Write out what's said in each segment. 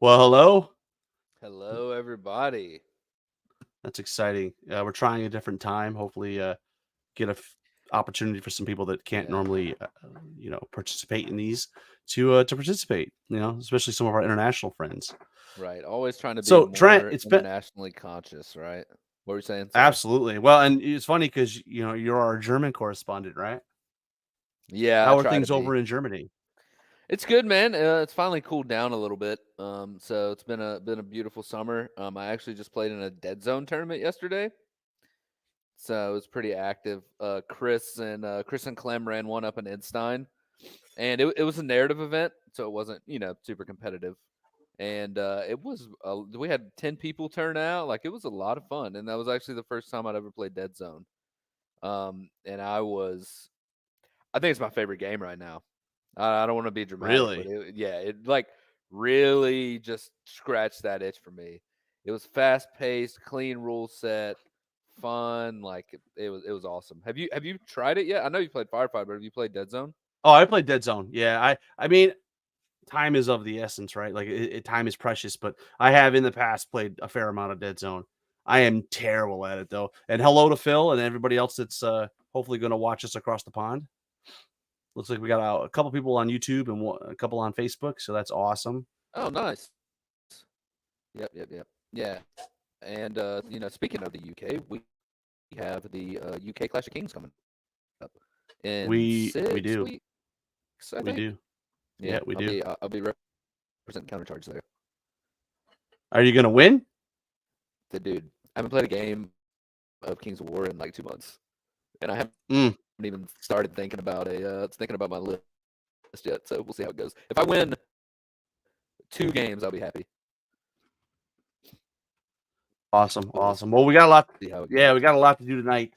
Well, hello. Hello, everybody. That's exciting. We're trying a different time. Hopefully, get a opportunity for some people that can't Yeah, normally, participate in these to participate. Especially some of our international friends. right. Always trying to be So, Trent, more it's been internationally conscious, right? What were you saying? Sorry. absolutely well, and it's funny because you're our German correspondent, right? Yeah, I How are try to things be. over in Germany? It's good, man. It's finally cooled down a little bit. So it's been a beautiful summer. I actually just played in a Dead Zone tournament yesterday, so it was pretty active. Chris and Clem ran one up in Edstein, and it was a narrative event, so it wasn't super competitive. And we had 10 people turn out. Like, it was a lot of fun, and that was actually the first time I'd ever played Dead Zone. And I think it's my favorite game right now. I don't want to be dramatic, but Really? it like really just scratched that itch for me. It was fast paced, clean rule set, fun. Like, it was awesome. Have you tried it yet? I know you played Firefight, but have you played Dead Zone? Oh, I played Dead Zone. Yeah, I mean, time is of the essence, right? Like time is precious. But I have in the past played a fair amount of Dead Zone. I am terrible at it though. And hello to Phil and everybody else that's hopefully going to watch us across the pond. Looks like we got a couple people on YouTube and a couple on Facebook, so that's awesome. Oh, nice. Yep. Yeah. And speaking of the UK, we have the UK Clash of Kings coming up in We 6 we weeks, do. I think. We do. Yeah, Yeah, we do. I'll be representing Countercharge there. Are you going to win? The dude, I haven't played a game of Kings of War in like 2 months, and I haven't even Mm, started thinking about my list yet. So we'll see how it goes. If I win 2 games, I'll be happy. awesome, But we'll see awesome. how it Well, we goes. got a lot. Yeah, we got a lot to do tonight.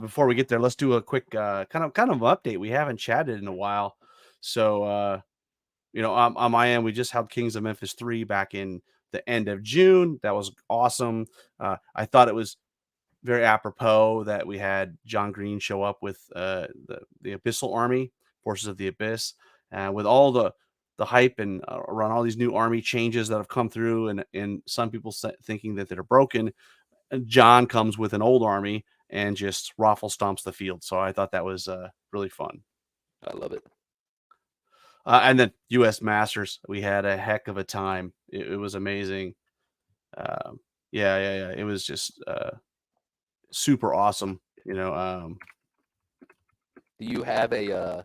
Before we get there, let's do a quick kind of update. We haven't chatted in a while, so on my end, we just held Kings of Memphis 3 back in the end of June. That was awesome. I thought it was very apropos that we had John Green show up with the Abyssal Army, Forces of the Abyss, with all the hype and around all these new army changes that have come through, and some people thinking that they're broken. And John comes with an old army and just raffle stomps the field. So I thought that was really fun. I love it. And then U.S. Masters, we had a heck of a time. It was amazing. Um, yeah. It was just super awesome. Do you have a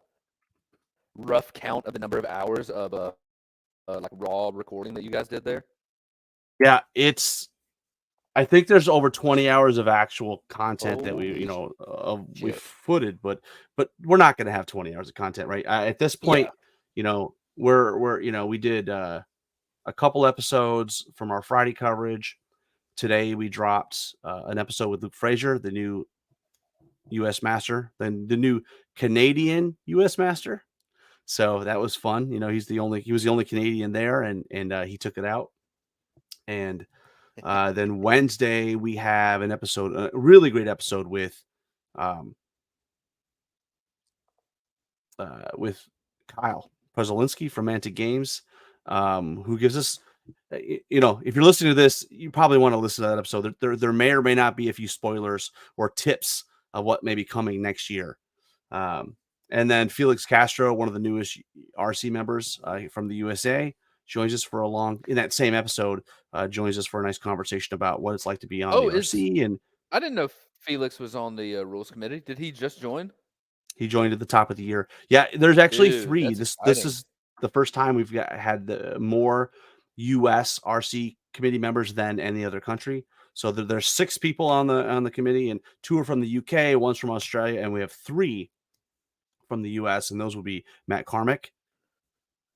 rough count of the number of hours of like raw recording that you guys did there? Yeah, I think there's over 20 hours of actual content that Holy we shit! footed, but we're not going to have 20 hours of content, right? At this Yeah. point, we're we did a couple episodes from our Friday coverage. Today we dropped an episode with Luke Frazier, the new U.S. Master, then the new Canadian U.S. Master. So that was fun. He was the only Canadian there, and he took it out. And then Wednesday we have an episode, a really great episode um, with Kyle Prezolinsky from Mantic Games, who gives us, if you're listening to this, you probably want to listen to that episode. There may or may not be a few spoilers or tips of what may be coming next year. Um, and then Felix Castro, one of the newest RC members from the USA, joins us in that same episode, joins us for a nice conversation about what it's like to be on Oh, the is RC. And I didn't know Felix was on the rules committee. Did he just join? he joined at the top of the year. Yeah, there's actually Dude, three. that's This exciting. is the first time had the more U.S. RC committee members than any other country. So there's 6 people on the committee, and 2 are from the UK, one's from Australia, and we have 3 from the U.S. And those would be Matt Carmick,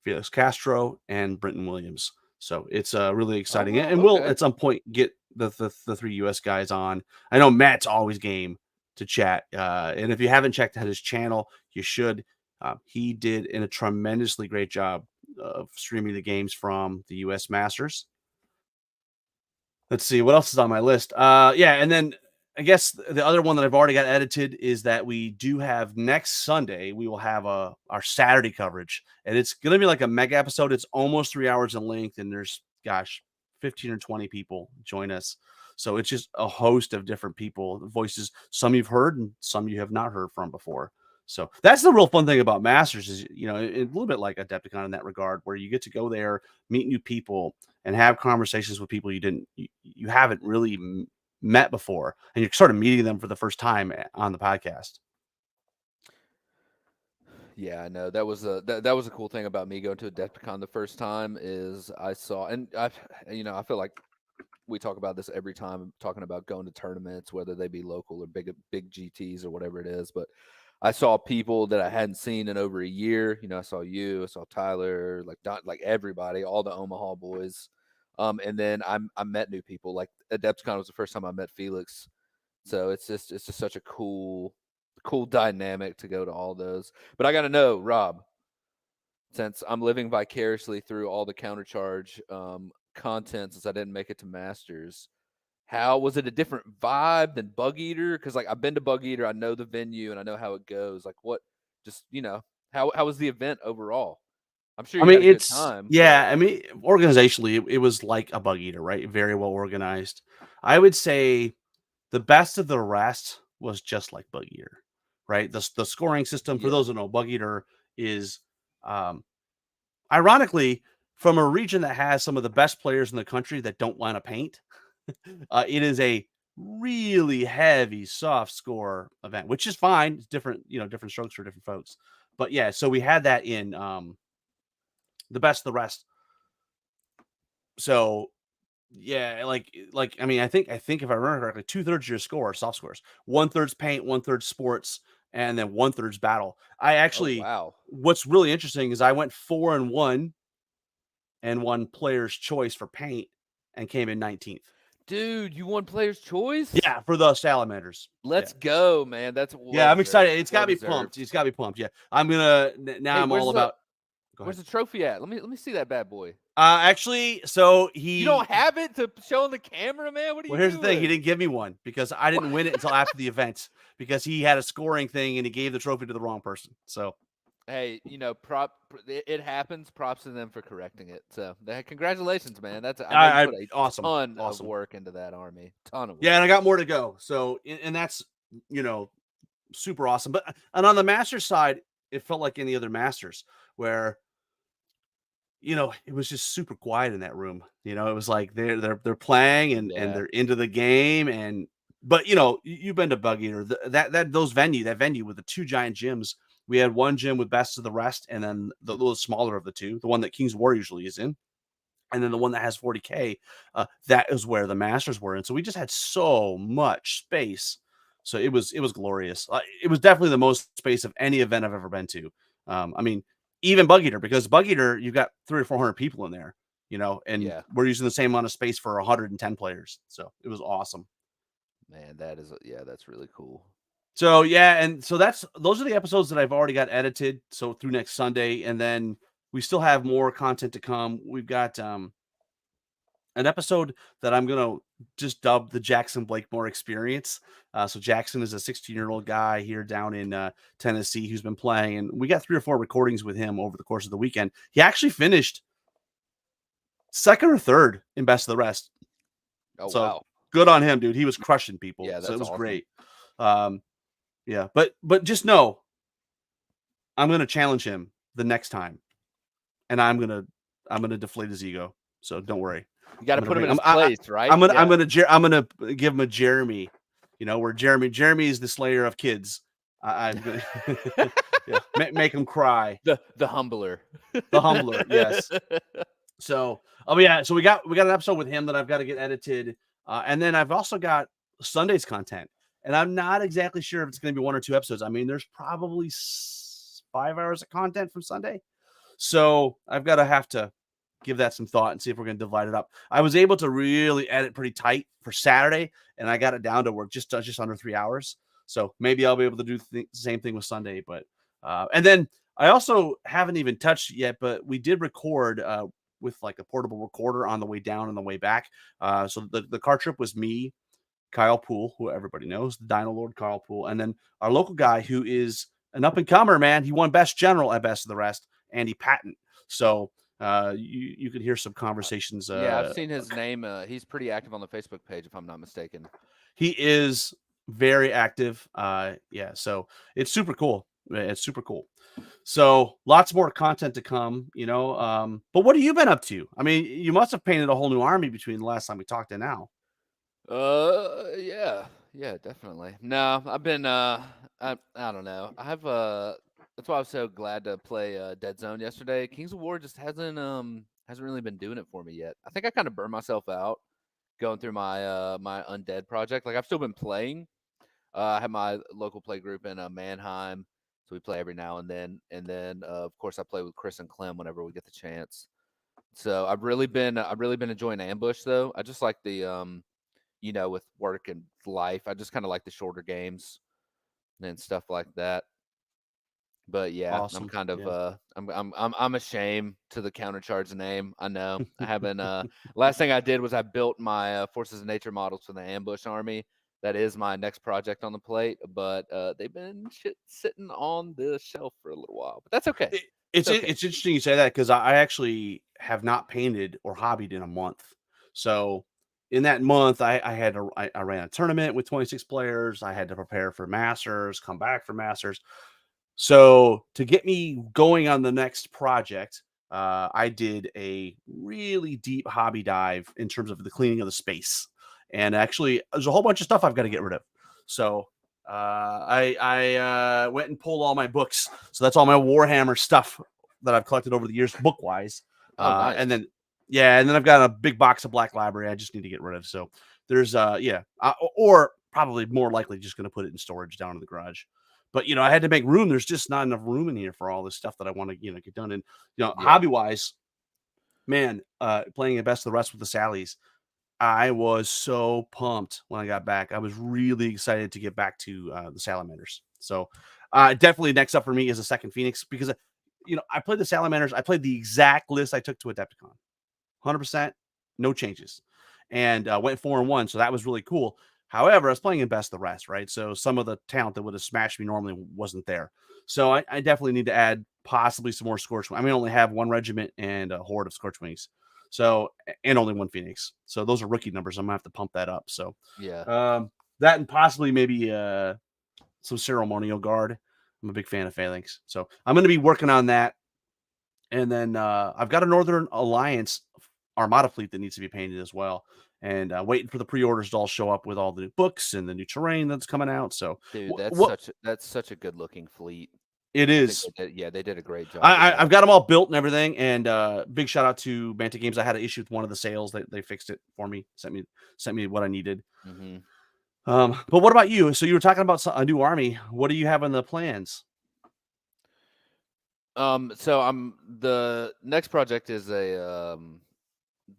Felix Castro, and Brenton Williams. So it's really Oh exciting, wow. and we'll Okay. at some point get the three US guys on. I know Matt's always game to chat. And if you haven't checked out his channel, you should. He did a tremendously great job of streaming the games from the US Masters. Let's see what else is on my list. Yeah, and then I guess the other one that I've already got edited is that we do have next Sunday. We will have our Saturday coverage, and it's going to be like a mega episode. It's almost 3 hours in length, and there's 15 or 20 people join us. So it's just a host of different people, voices. Some you've heard, and some you have not heard from before. So that's the real fun thing about Masters is, a little bit like Adepticon in that regard, where you get to go there, meet new people, and have conversations with people you haven't really met before, and you're sort of meeting them for the first time on the podcast. Yeah, I know that was a cool thing about me going to Adepticon the first time is I saw, and I feel like we talk about this every time talking about going to tournaments, whether they be local or big GTs or whatever it is. But I saw people that I hadn't seen in over a year. I saw you, I saw Tyler, like everybody, all the Omaha boys. And then I met new people. Like Adepticon was the first time I met Felix. So it's just such a cool dynamic to go to all those. But I got to know, Rob, since I'm living vicariously through all the countercharge content since I didn't make it to Masters, how was it a different vibe than Bug Eater? Because like I've been to Bug Eater, I know the venue and I know how it goes. Like what, just how was the event overall? I'm sure I you mean, had a good it's time, but yeah. I mean, organizationally, it was like a Bug Eater, right? Very well organized. I would say the best of the rest was just like Bug Eater, right? The scoring system, for yeah, those who know, Bug Eater is um, ironically from a region that has some of the best players in the country that don't want to paint. It is a really heavy soft score event, which is fine. It's different, different strokes for different folks. But yeah, so we had that in the best of the rest. So yeah, I mean, I think if I remember correctly, 2/3 of your score are soft scores. 1/3's paint, 1/3 sports, and then 1/3's battle. I oh actually, wow, what's really interesting is I went 4-1 and won player's choice for paint and came in 19th. dude, you won Player's Choice. Yeah, for the salamanders. Yeah. Let's go, man. That's Yeah, well I'm deserved. excited. It's Well gotta be pumped. deserved. It's gotta be pumped. Yeah. I'm gonna now Hey, I'm all about go where's ahead. the trophy at? Let me see that bad boy. Actually, so You don't have it to show on the camera, man. What are you well, here's the thing. He doing? didn't give me one because I What? didn't win it until after the event because he had a scoring thing and he gave the trophy to the wrong person. So Hey, it happens. Props to them for correcting it. So, congratulations, man. I know you I put a awesome. ton of Awesome. work into that army. Ton of Yeah, work. and I got more to go. So and that's you know super awesome. But and on the Masters side, it felt like any other Masters where it was just super quiet in that room. It was like they're playing and Yeah. they're into the game but you've been to Bug Eater. That venue with the two giant gyms. We had one gym with best of the rest, and then the little smaller of the two, the one that King's War usually is in, and then the one that has 40K. That is where the Masters were, and so we just had so much space. So it was glorious. It was definitely the most space of any event I've ever been to. I mean, even Bug Eater, because Bug Eater, you've got 300 or 400 people in there, and Yeah. we're using the same amount of space for 110 players. So it was awesome. Man, that's really cool. So yeah, and so those are the episodes that I've already got edited. So through next Sunday, and then we still have more content to come. We've got an episode that I'm gonna just dub the Jackson Blakemore experience. So Jackson is a 16-year-old guy here down in Tennessee who's been playing, and we got 3 or 4 recordings with him over the course of the weekend. He actually finished second or third in best of the rest. Oh So wow. good on him, dude. He was crushing people. Yeah, So it that's was awesome. great. Um, yeah, but just know I'm gonna challenge him the next time, and I'm gonna deflate his ego. So don't worry. You got I'm to gonna put him bring. in his I, place, right? I'm gonna I'm Yeah. gonna I'm gonna give him a Jeremy. Where Jeremy is the slayer of kids. I'm gonna yeah make him cry. The humbler. The humbler, yes. So yeah, so we got an episode with him that I've got to get edited, and then I've also got Sunday's content, and I'm not exactly sure if it's going to be 1 or 2 episodes. I mean, there's probably 5 hours of content from Sunday, so I've got to have to give that some thought and see if we're going to divide it up. I was able to really edit pretty tight for Saturday, and I got it down to work just under 3 hours. So maybe I'll be able to do the same thing with Sunday. But and then I also haven't even touched it yet, but we did record with like a portable recorder on the way down and the way back. So the car trip was me, Kyle Poole, who everybody knows, the Dino Lord Kyle Poole, and then our local guy who is an up and comer, man. He won Best General at Best of the Rest, Andy Patton. So you could hear some conversations. Yeah, I've seen his name. He's pretty active on the Facebook page, if I'm not mistaken. He is very active. Yeah, so it's super cool. It's super cool. So lots more content to come, you know. But what have you been up to? I mean, you must have painted a whole new army between the last time we talked and now. Yeah, yeah, definitely. No, I've been, I don't know. That's why I was so glad to play Dead Zone yesterday. Kings of War just hasn't really been doing it for me yet. I think I kind of burned myself out going through my undead project. Like I've still been playing. I have my local play group in Mannheim, so we play every now and then. And then, of course, I play with Chris and Clem whenever we get the chance. So I've really been enjoying Ambush though. I just like with work and life, I just kind of like the shorter games and stuff like that. But yeah, I'm Awesome. kind of Yeah. I'm ashamed to the countercharge name. I know I haven't. Last thing I did was I built my Forces of Nature models for the Ambush Army. That is my next project on the plate, but they've been sitting on the shelf for a little while. But that's okay. It, It's it's okay. it's interesting you say that because I actually have not painted or hobbied in a month. So in that month, I ran a tournament with 26 players. I had to prepare for Masters, come back for Masters. So to get me going on the next project, I did a really deep hobby dive in terms of the cleaning of the space. And actually, there's a whole bunch of stuff I've got to get rid of. So I went and pulled all my books. So that's all my Warhammer stuff that I've collected over the years, book wise. Oh, nice. And then yeah, and then I've got a big box of Black Library I just need to get rid of. So there's or probably more likely just going to put it in storage down in the garage. But I had to make room. There's just not enough room in here for all this stuff that I want to get done. And Yeah, hobby wise, man, playing at Best of the Rest with the Sallies, I was so pumped when I got back. I was really excited to get back to the Salamanders. So definitely next up for me is a second Phoenix because I played the Salamanders. I played the exact list I took to Adepticon. 100%, no changes, and went 4-1. So that was really cool. However, I was playing in Best of the Rest, right? So some of the talent that would have smashed me normally wasn't there. So I definitely need to add possibly some more Scorchwing. I mean, I only have one regiment and a horde of Scorchwings. So and only one Phoenix. So those are rookie numbers. I'm gonna have to pump that up. So yeah, that and possibly maybe some ceremonial guard. I'm a big fan of Phalanx. So I'm gonna be working on that. And then I've got a Northern Alliance Armada fleet that needs to be painted as well. And waiting for the pre-orders to all show up with all the new books and the new terrain that's coming out. So dude, what that's such a good looking fleet. it I think is, they did a great job with I've that. got them all built and everything. And big shout out to Mantic Games. I had an issue with one of the sales. They fixed it for me. Sent me what I needed. Hmm. But what about you? So you were talking about a new army. What do you have in the plans? So the next project is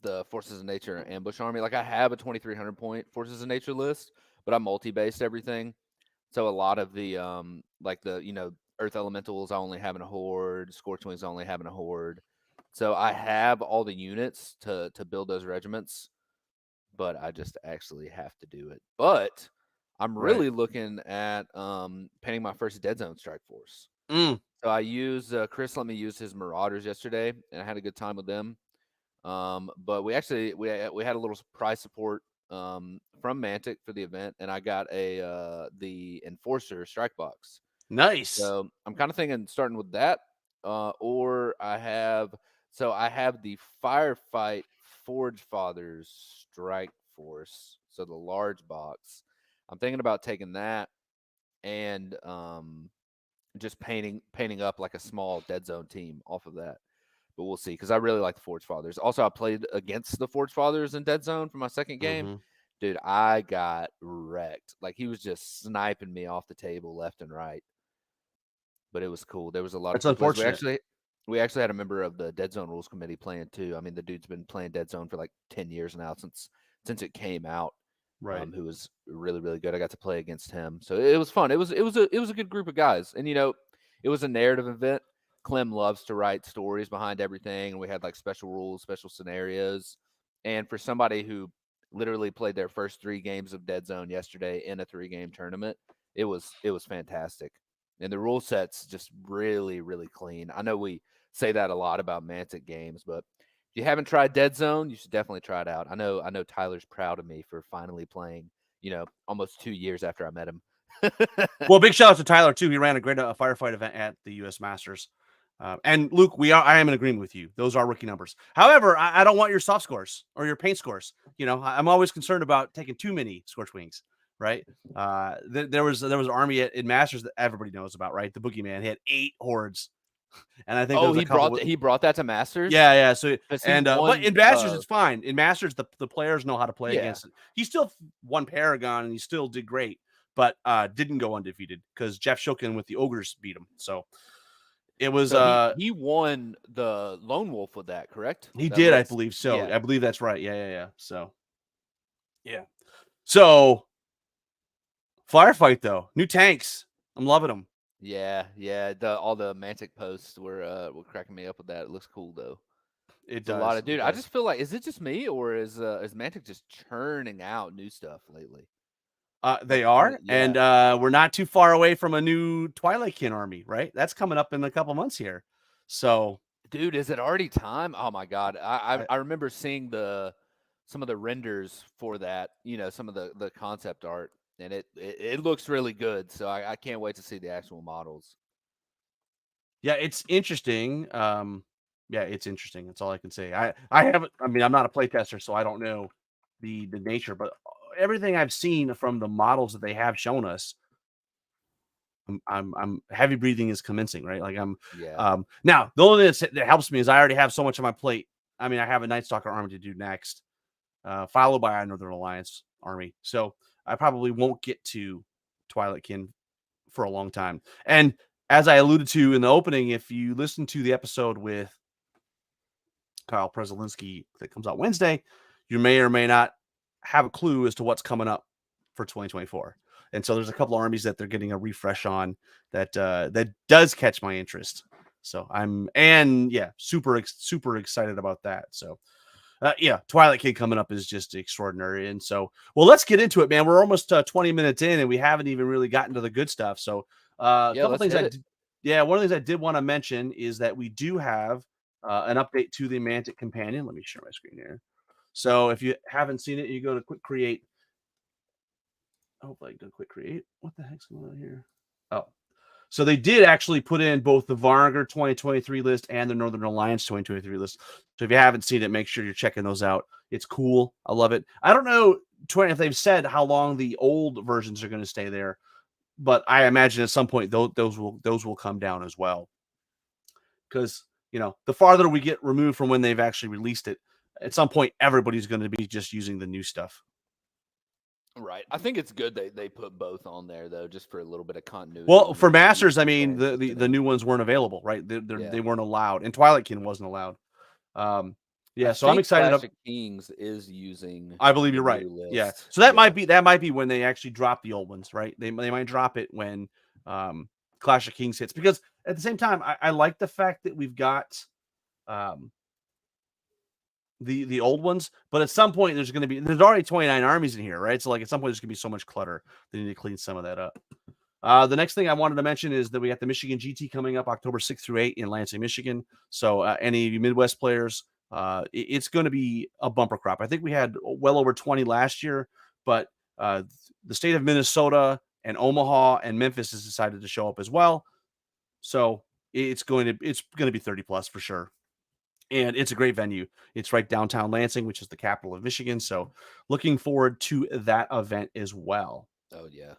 the Forces of Nature Ambush Army. Like I have a 2,300 point Forces of Nature list, but I multi-based everything. So a lot of the like the Earth Elementals I only have in a horde, Scorchwings I only have in a horde. So I have all the units to build those regiments, but I just actually have to do it. But I'm Right. really looking at painting my first Dead Zone Strike Force. Mm, So I used Chris let me use his Marauders yesterday, and I had a good time with them. But we had a little prize support from Mantic for the event, and I got the Enforcer strike box. nice. So I'm kind of thinking starting with that, or I have the Firefight Forge Fathers Strike Force, so the large box. I'm thinking about taking that and just painting up like a small Dead Zone team off of that. But we'll see because I really like the Forge Fathers. Also, I played against the Forge Fathers in Dead Zone for my second game. Hmm. Dude, I got wrecked. Like he was just sniping me off the table left and right. But it was cool. There was a lot of That's cool plays. We unfortunate. actually We actually had a member of the Dead Zone Rules Committee playing too. I mean, the dude's been playing Dead Zone for like 10 years now since it came out. Right. Who was really really good. I got to play against him, so it was fun. It was a good group of guys, and it was a narrative event. Clem loves to write stories behind everything, and we had like special rules, special scenarios, and for somebody who literally played their first 3 games of Dead Zone yesterday in a 3-game tournament, it was fantastic, and the rule set's just really really clean. I know we say that a lot about Mantic games, but if you haven't tried Dead Zone, you should definitely try it out. I know Tyler's proud of me for finally playing, almost 2 years after I met him. Well, big shout out to Tyler too. He ran a great firefight event at the U.S. Masters. And Luke, I am in agreement with you. Those are rookie numbers. However, I don't want your soft scores or your paint scores. I'm always concerned about taking too many scorch wings. Right? There was an army in Masters that everybody knows about. Right? The Boogeyman. He had 8 hordes, and I think there Oh, was a he couple. brought he brought that to Masters Yeah. So because he and but won. in Masters it's fine. In Masters the players know how to play Yeah, against it. He still won Paragon and he still did great, but didn't go undefeated because Jeff Shilkin with the Ogres beat him. So it was so he won the Lone Wolf with that, correct? he That did, I list. believe so. Yeah, I believe that's right. Yeah. So yeah. So firefight though, new tanks. I'm loving them. yeah. All the Mantic posts were cracking me up with that. It looks cool though. It It's a lot does. of It dude. I does. just feel like is it just me or is Mantic just churning out new stuff lately? They Kind of are, yeah. and we're not too far away from a new Twilight Kin army, right? That's coming up in a couple months here. So Dude, is it already time? Oh my god. I I, I remember seeing some of the renders for that, some of the concept art, and it looks really good. So I can't wait to see the actual models. Yeah, it's interesting. Yeah, it's interesting. That's all I can say. I haven't. I mean, I'm not a playtester, so I don't know the nature. But everything I've seen from the models that they have shown us, I'm heavy breathing is commencing. Right, like I'm. Yeah. Now the only thing that helps me is I already have so much on my plate. I mean, I have a Night Stalker army to do next, followed by a Northern Alliance army. So I probably won't get to Twilight Kin for a long time. And as I alluded to in the opening, if you listen to the episode with Kyle Preselinski that comes out Wednesday, you may or may not have a clue as to what's coming up for 2024. And so there's a couple armies that they're getting a refresh on that does catch my interest. So super excited about that. So yeah, Twilight King coming up is just extraordinary. And so, well, let's get into it, man. We're almost 20 minutes in and we haven't even really gotten to the good stuff. So, a Yeah, couple let's things hit it. one of the things I did want to mention is that we do have an update to the Mantic Companion. Let me share my screen here. So, if you haven't seen it, you go to Quick Create. Hopefully, I can Quick Create. What the heck's going on here? Oh, so they did actually put in both the Varnger 2023 list and the Northern Alliance 2023 list. So if you haven't seen it, make sure you're checking those out. It's cool. I love it. I don't know if they've said how long the old versions are going to stay there, but I imagine at some point those will come down as well. Because the farther we get removed from when they've actually released it, at some point everybody's going to be just using the new stuff. Right. I think it's good they put both on there though, just for a little bit of continuity Well, when for you're Masters, I using mean the transitioning. new ones weren't available, right? They Yeah. weren't allowed, and Twilight Kin wasn't allowed. I Yeah, so I'm think excited. Clash of Kings is using I believe the you're right. new Yeah, list. so Yeah. that might be when they actually drop the old ones, right? They might drop it when Clash of Kings hits, because at the same time, I like the fact that we've got um, the old ones, but at some point there's already 29 armies in here, right? So like at some point there's gonna be so much clutter. They need to clean some of that up. The next thing I wanted to mention is that we got the Michigan GT coming up October 6th through 8th in Lansing, Michigan. So any Midwest players, it's going to be a bumper crop. I think we had well over 20 last year, but the state of Minnesota and Omaha and Memphis has decided to show up as well. So it's going to be 30 plus for sure. And it's a great venue. It's right downtown Lansing, which is the capital of Michigan. So looking forward to that event as well. Oh yeah.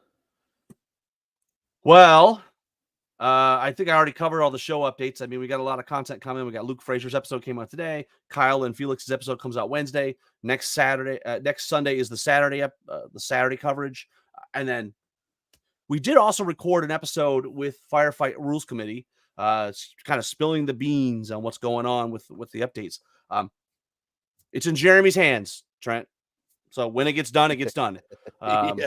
Well, I think I already covered all the show updates. I mean, we got a lot of content coming. We got Luke Fraser's episode came out today. Kyle and Felix's episode comes out Wednesday. Next Sunday is the Saturday coverage, and then we did also record an episode with Firefight Rules Committee. kind of spilling the beans on what's going on with the updates. It's in Jeremy's hands, Trent. So when it gets done, it gets done. Yeah.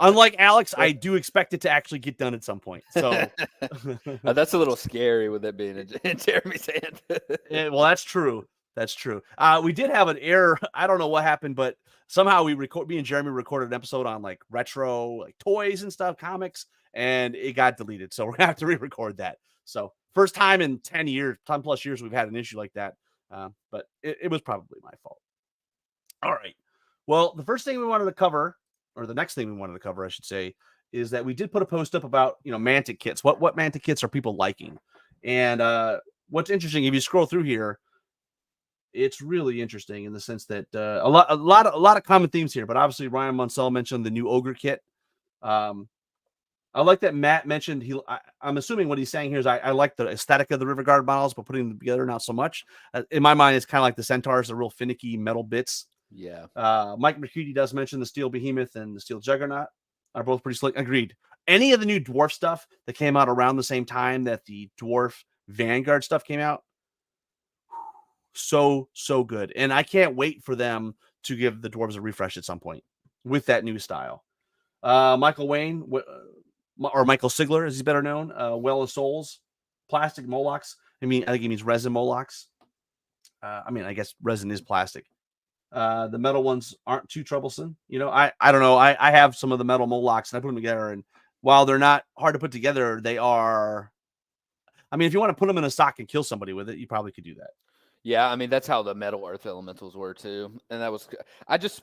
Unlike Alex, I do expect it to actually get done at some point. So, That's a little scary with it being in Jeremy's hand. well, that's true. That's true. We did have an error. I don't know what happened, but somehow me and Jeremy recorded an episode on like retro, like toys and stuff, comics, and it got deleted. So we're gonna have to re-record that. So first time in 10 plus years, we've had an issue like that. But it was probably my fault. All right. Well, the first thing we wanted to cover, or the next thing we wanted to cover, I should say, is that we did put a post up about Mantic kits. What Mantic kits are people liking? And what's interesting, if you scroll through here, it's really interesting in the sense that a lot of common themes here. But obviously, Ryan Munsell mentioned the new Ogre kit. I like that Matt mentioned I'm assuming what he's saying here is I like the aesthetic of the River Guard models, but putting them together not so much. In my mind, it's kind of like the Centaurs, the real finicky metal bits. Yeah. Mike McCready does mention the Steel Behemoth and the Steel Juggernaut are both pretty slick. Agreed. Any of the new dwarf stuff that came out around the same time that the dwarf Vanguard stuff came out, so good. And I can't wait for them to give the dwarves a refresh at some point with that new style. Michael Wayne, or Michael Sigler, as he's better known, Well of Souls, plastic Molochs. I think he means resin Molochs. I guess resin is plastic. The metal ones aren't too troublesome. I don't know. I have some of the metal Molochs and I put them together, and while they're not hard to put together, they are. If you want to put them in a sock and kill somebody with it, you probably could do that. Yeah, that's how the metal earth elementals were too. And that was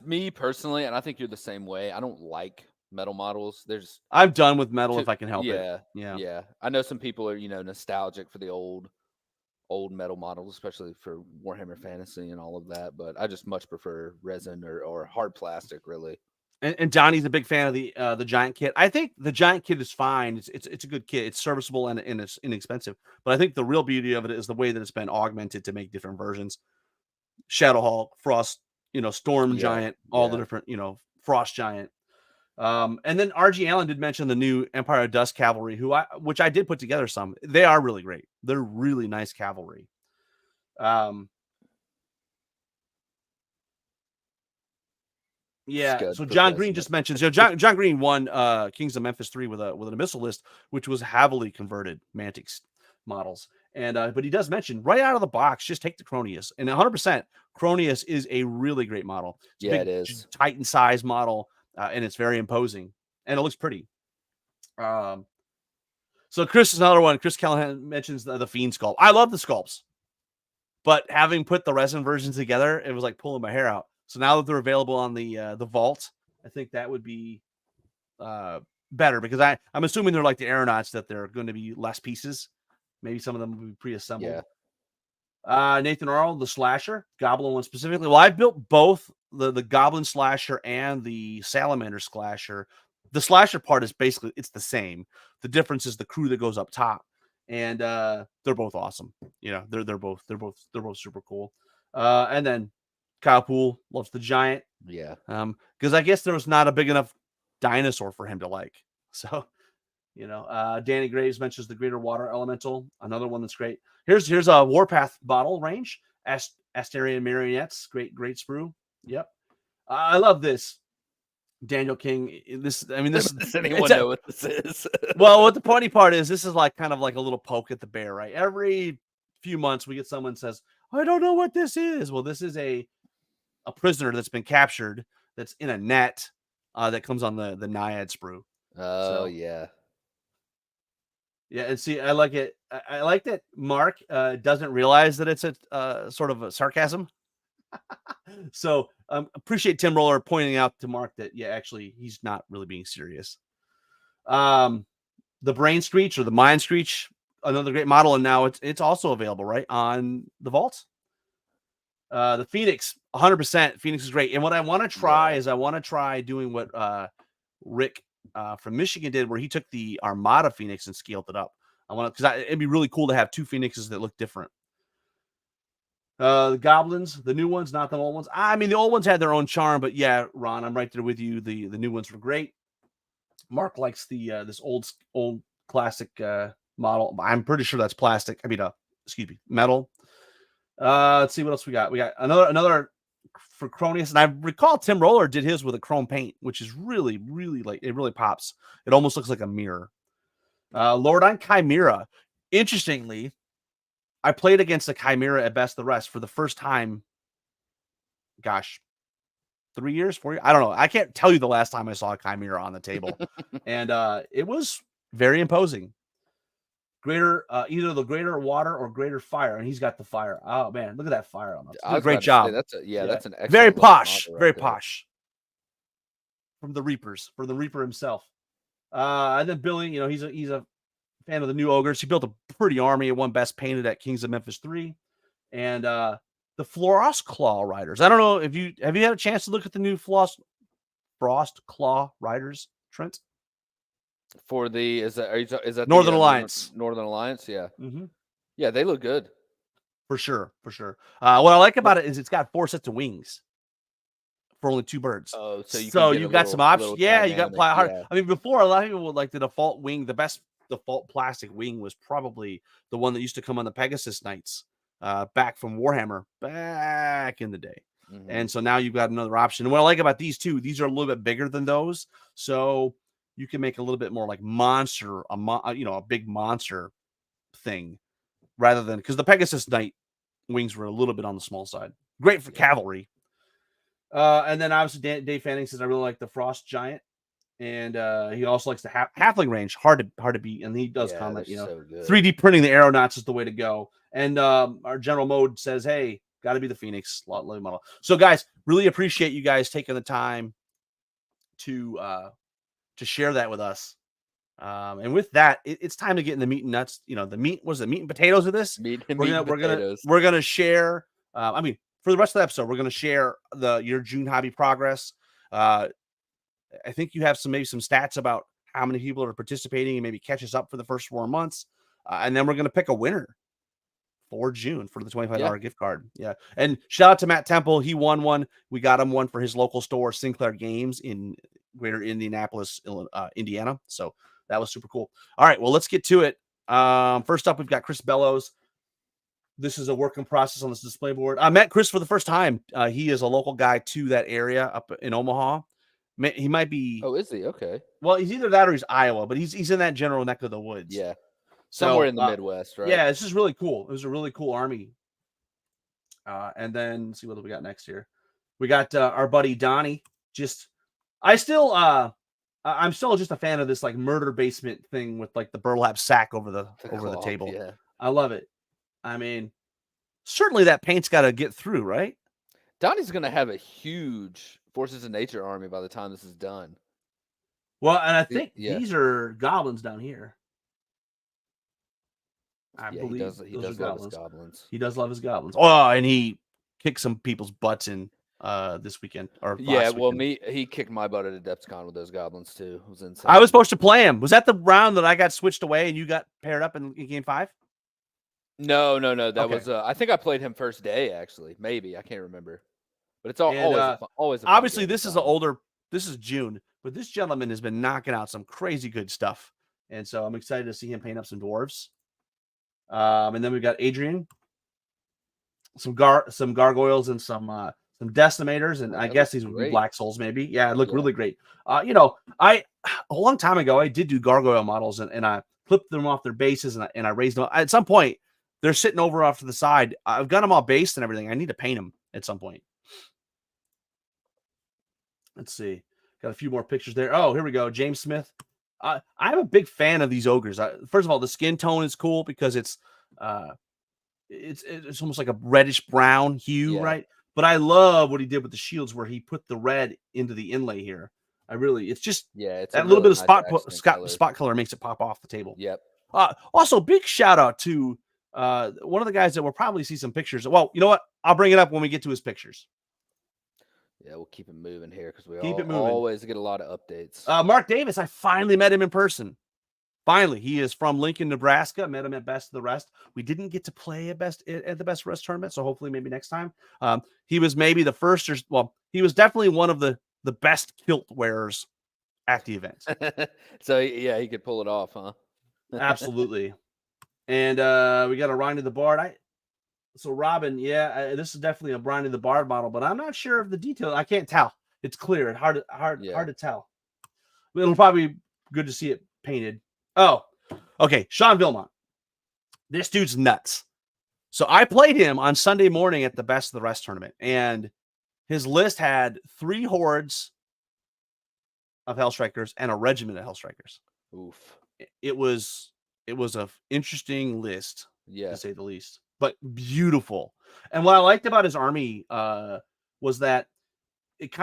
me personally, and I think you're the same way. I don't like metal models. I'm done with metal if I can help it. Yeah. Yeah. I know some people are, nostalgic for the old metal models, especially for Warhammer Fantasy and all of that, but I just much prefer resin or hard plastic, really. And Donnie's a big fan of the giant kit. I think the giant kit is fine. It's a good kit. It's serviceable and it's inexpensive. But I think the real beauty of it is the way that it's been augmented to make different versions. Shadowhawk, Frost, Storm Giant, all the different, Frost Giant. And then RG Allen did mention the new Empire of Dust Cavalry, which I did put together some. They are really great. They're really nice cavalry. Yeah, so John Green just mentions, John Green won Kings of Memphis 3 with an missile list, which was heavily converted Mantic models. And but he does mention right out of the box, just take the Cronius. And 100%, Cronius is a really great model. It's a big, it is. Titan size model, and it's very imposing, and it looks pretty. So Chris is another one. Chris Callahan mentions the Fiend sculpt. I love the sculpts, but having put the resin versions together, it was like pulling my hair out. So now that they're available on the vault, I think that would be better, because I'm assuming they're like the aeronauts, that they're going to be less pieces. Maybe some of them will be pre-assembled. Yeah. Nathan Arl, the Slasher, Goblin one specifically. Well, I've built both the Goblin Slasher and the Salamander Slasher. The Slasher part is basically, it's the same. The difference is the crew that goes up top, and they're both awesome. They're both super cool. And then Kyle Poole loves the Giant. Yeah. Because I guess there was not a big enough dinosaur for him to like. So, Danny Graves mentions the Greater Water Elemental, another one that's great. Here's a Warpath bottle range. Asterian Marionettes, great sprue. Yep. I love this. Daniel King. Does anyone know what this is? Well, what the funny part is, this is like kind of like a little poke at the bear, right? Every few months we get someone says, I don't know what this is. Well, this is a prisoner that's been captured, that's in a net, that comes on the Naiad sprue. Oh, yeah. Yeah, and see, I like it. I like that Mark doesn't realize that it's a sort of a sarcasm. So appreciate Tim Roller pointing out to Mark that, yeah, actually he's not really being serious. The Brain Screech, or the Mind Screech, another great model, and now it's also available right on the vault. The Phoenix, 100%. Phoenix is great. And what I want to try is doing what Rick from Michigan did, where he took the Armada Phoenix and scaled it up. Because it'd be really cool to have two Phoenixes that look different. The Goblins, the new ones, not the old ones. The old ones had their own charm, but yeah, Ron, I'm right there with you. The new ones were great. Mark likes the this old classic model. I'm pretty sure that's plastic. I mean, excuse me, metal. Let's see what else we got. We got another for Cronius, and I recall Tim Roller did his with a chrome paint, which is really, really like it really pops. It almost looks like a mirror. Lordine Chimera. Interestingly, I played against a Chimera at Best of the Rest for the first time. Gosh, 3 years, 4 years. I don't know. I can't tell you the last time I saw a Chimera on the table, and it was very imposing. Greater, either the greater water or greater fire, and he's got the fire. Oh man, look at that fire on us. I Did a was great about to say job. that's an Very excellent looking posh, model right very there. posh. From the Reapers, from the Reaper himself. And then Billy, he's a fan of the new ogres. He built a pretty army. It won best painted at Kings of Memphis 3. And the Frost Claw Riders. I don't know if you had a chance to look at the new Frost Claw Riders, Trent? For the is that Northern the Alliance. Northern Alliance? Yeah. Mm-hmm. Yeah, they look good. For sure. What I like about it is it's got 4 sets of wings for only 2 birds. Oh, so you can So get you've a got some little options. Yeah, you got dynamic, hard. yeah. I mean, before a lot of people would like the default wing. The best default plastic wing was probably the one that used to come on the Pegasus Knights back from Warhammer back in the day. Mhm. And so now you've got another option. And what I like about these two, these are a little bit bigger than those, so you can make a little bit more like monster, a big monster thing, rather than because the Pegasus Knight wings were a little bit on the small side. Great for cavalry. And then obviously Dave Fanning says I really like the Frost Giant, and he also likes the halfling range. Hard to beat, and he does comment. So good. 3D printing the aeronauts is the way to go. And our general mode says, hey, got to be the Phoenix lot model. So guys, really appreciate you guys taking the time to share that with us. And with that, it's time to get in the meat and nuts. The meat was the meat and potatoes of this. Meat and potatoes. We're gonna share. For the rest of the episode, we're gonna share your June hobby progress. I think you have maybe some stats about how many people are participating and maybe catch us up for the first 4 months, and then we're gonna pick a winner for June for the $25 gift card. Yeah, and shout out to Matt Temple. He won one. We got him one for his local store, Sinclair Games in Greater Indianapolis, Indiana. So that was super cool. All right, well, let's get to it. First up, we've got Chris Bellows. This is a work in process on this display board. I met Chris for the first time. He is a local guy to that area up in Omaha. He might be. Oh, is he? Okay. Well, he's either that or he's Iowa, but he's in that general neck of the woods. Yeah. Somewhere in the Midwest, right? Yeah, this is really cool. It was a really cool army. And then let's see what we got next here. We got our buddy Donnie. I'm still just a fan of this like murder basement thing with like the burlap sack over the table. Yeah. I love it. I mean, certainly that paint's got to get through, right? Donnie's going to have a huge Forces of Nature army by the time this is done. Well, and I think these are goblins down here. I believe he does love his goblins. He does love his goblins. Oh, and he kicked some people's butts in this weekend. He kicked my butt at Adepticon with those goblins too. It was insane. I was supposed to play him. Was that the round that I got switched away and you got paired up in game 5? No. That was. I think I played him first day. Actually, maybe I can't remember. But it's always. Obviously, this is This is June, but this gentleman has been knocking out some crazy good stuff, and so I'm excited to see him paint up some dwarves. And then we've got Adrian, some gargoyles and some decimators, and I guess these would be black souls, maybe. Yeah, it looked really great. A long time ago I did do gargoyle models, and I clipped them off their bases and I raised them. At some point, they're sitting over off to the side. I've got them all based and everything. I need to paint them at some point. Let's see. Got a few more pictures there. Oh, here we go. James Smith. I'm a big fan of these ogres. First of all, the skin tone is cool because it's almost like a reddish brown hue, right? But I love what he did with the shields, where he put the red into the inlay here. It's just it's that little bit of spot color makes it pop off the table. Yep. Also, big shout out to one of the guys that we'll probably see some pictures. Well, you know what? I'll bring it up when we get to his pictures. Yeah, we'll keep it moving here because we always get a lot of updates. Mark Davis, I finally met him in person. Finally, he is from Lincoln, Nebraska. Met him at Best of the Rest. We didn't get to play at the Best of the Rest tournament, so hopefully maybe next time. He was maybe the first, he was definitely one of the best kilt wearers at the event. So yeah, he could pull it off, huh? Absolutely. And we got a Rhine of the Bard. So Robin, yeah, this is definitely a Brian of the Bard model, but I'm not sure of the detail. I can't tell. It's clear. It's Yeah. hard to tell. It'll probably be good to see it painted. Oh, okay. Sean Vilmont. This dude's nuts. So I played him on Sunday morning at the Best of the Rest tournament, and his list had 3 hordes of Hellstrikers and a regiment of Hellstrikers. Oof. It was a interesting list, Yeah. to say the least, but beautiful. And what I liked about his army was that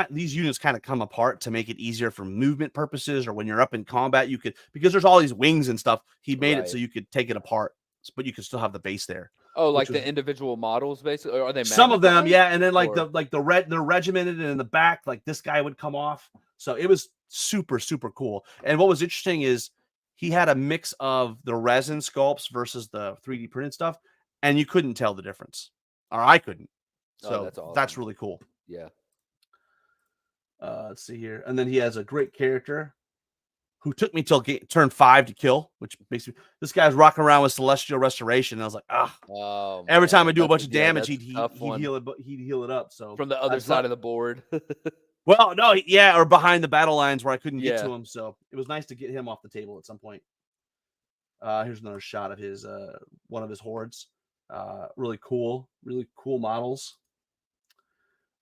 these units kind of come apart to make it easier for movement purposes, or when you're up in combat, you could, because there's all these wings and stuff. He made it so Right. you could take it apart, but you could still have the base there, Oh, which like was the individual models, basically? Or are they some of them, magnetized? yeah. And then Or they're regimented, and in the back, like this guy would come off. So it was super, super cool. And what was interesting is he had a mix of the resin sculpts versus the 3D printed stuff, and you couldn't tell the difference, or I couldn't. oh, So that's that's awesome. really cool. Yeah. Let's see here. And then he has a great character who took me till turn 5 to kill, which makes me, this guy's rocking around with Celestial Restoration. And I was like, ah, Oh every time I man, do a bunch of damage, that's a tough he'd one heal it up. So from the other that's side of the board. well, no, yeah, or behind the battle lines where I couldn't get Yeah. to him. So it was nice to get him off the table at some point. Here's another shot of his one of his hordes. Really cool models.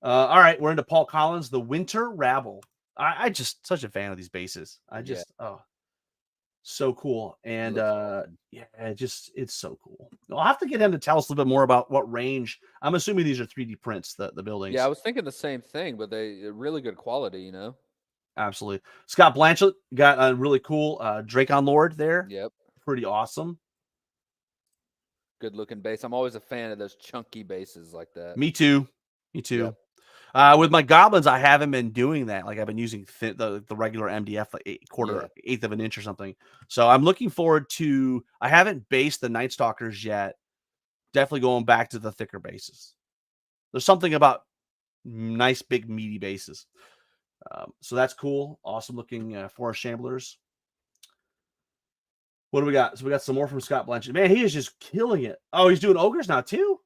All right, we're into Paul Collins, the Winter Rabble. I just such a fan of these bases. I Yeah. just so cool. He And looks awesome. yeah, it's so cool. I'll have to get him to tell us a little bit more about what range. I'm assuming these are 3D prints, the Yeah, I buildings. was thinking the same thing, but really good quality, you know? Absolutely. Scott Blanchett got a really cool Dracon Lord there. Yep. Pretty awesome. Good looking base. I'm always a fan of those chunky bases like that. Me too. Me Yep. too. With my goblins, I haven't been doing that. Like I've been using the regular MDF, like Yeah. eighth of an inch or something. So I'm looking forward to. I haven't based the Night Stalkers yet. Definitely going back to the thicker bases. There's something about nice big meaty bases. So that's cool. Awesome looking Forest Shamblers. What do we got? So we got some more from Scott Blanchett. Man, he is just killing it. Oh, he's doing ogres now too.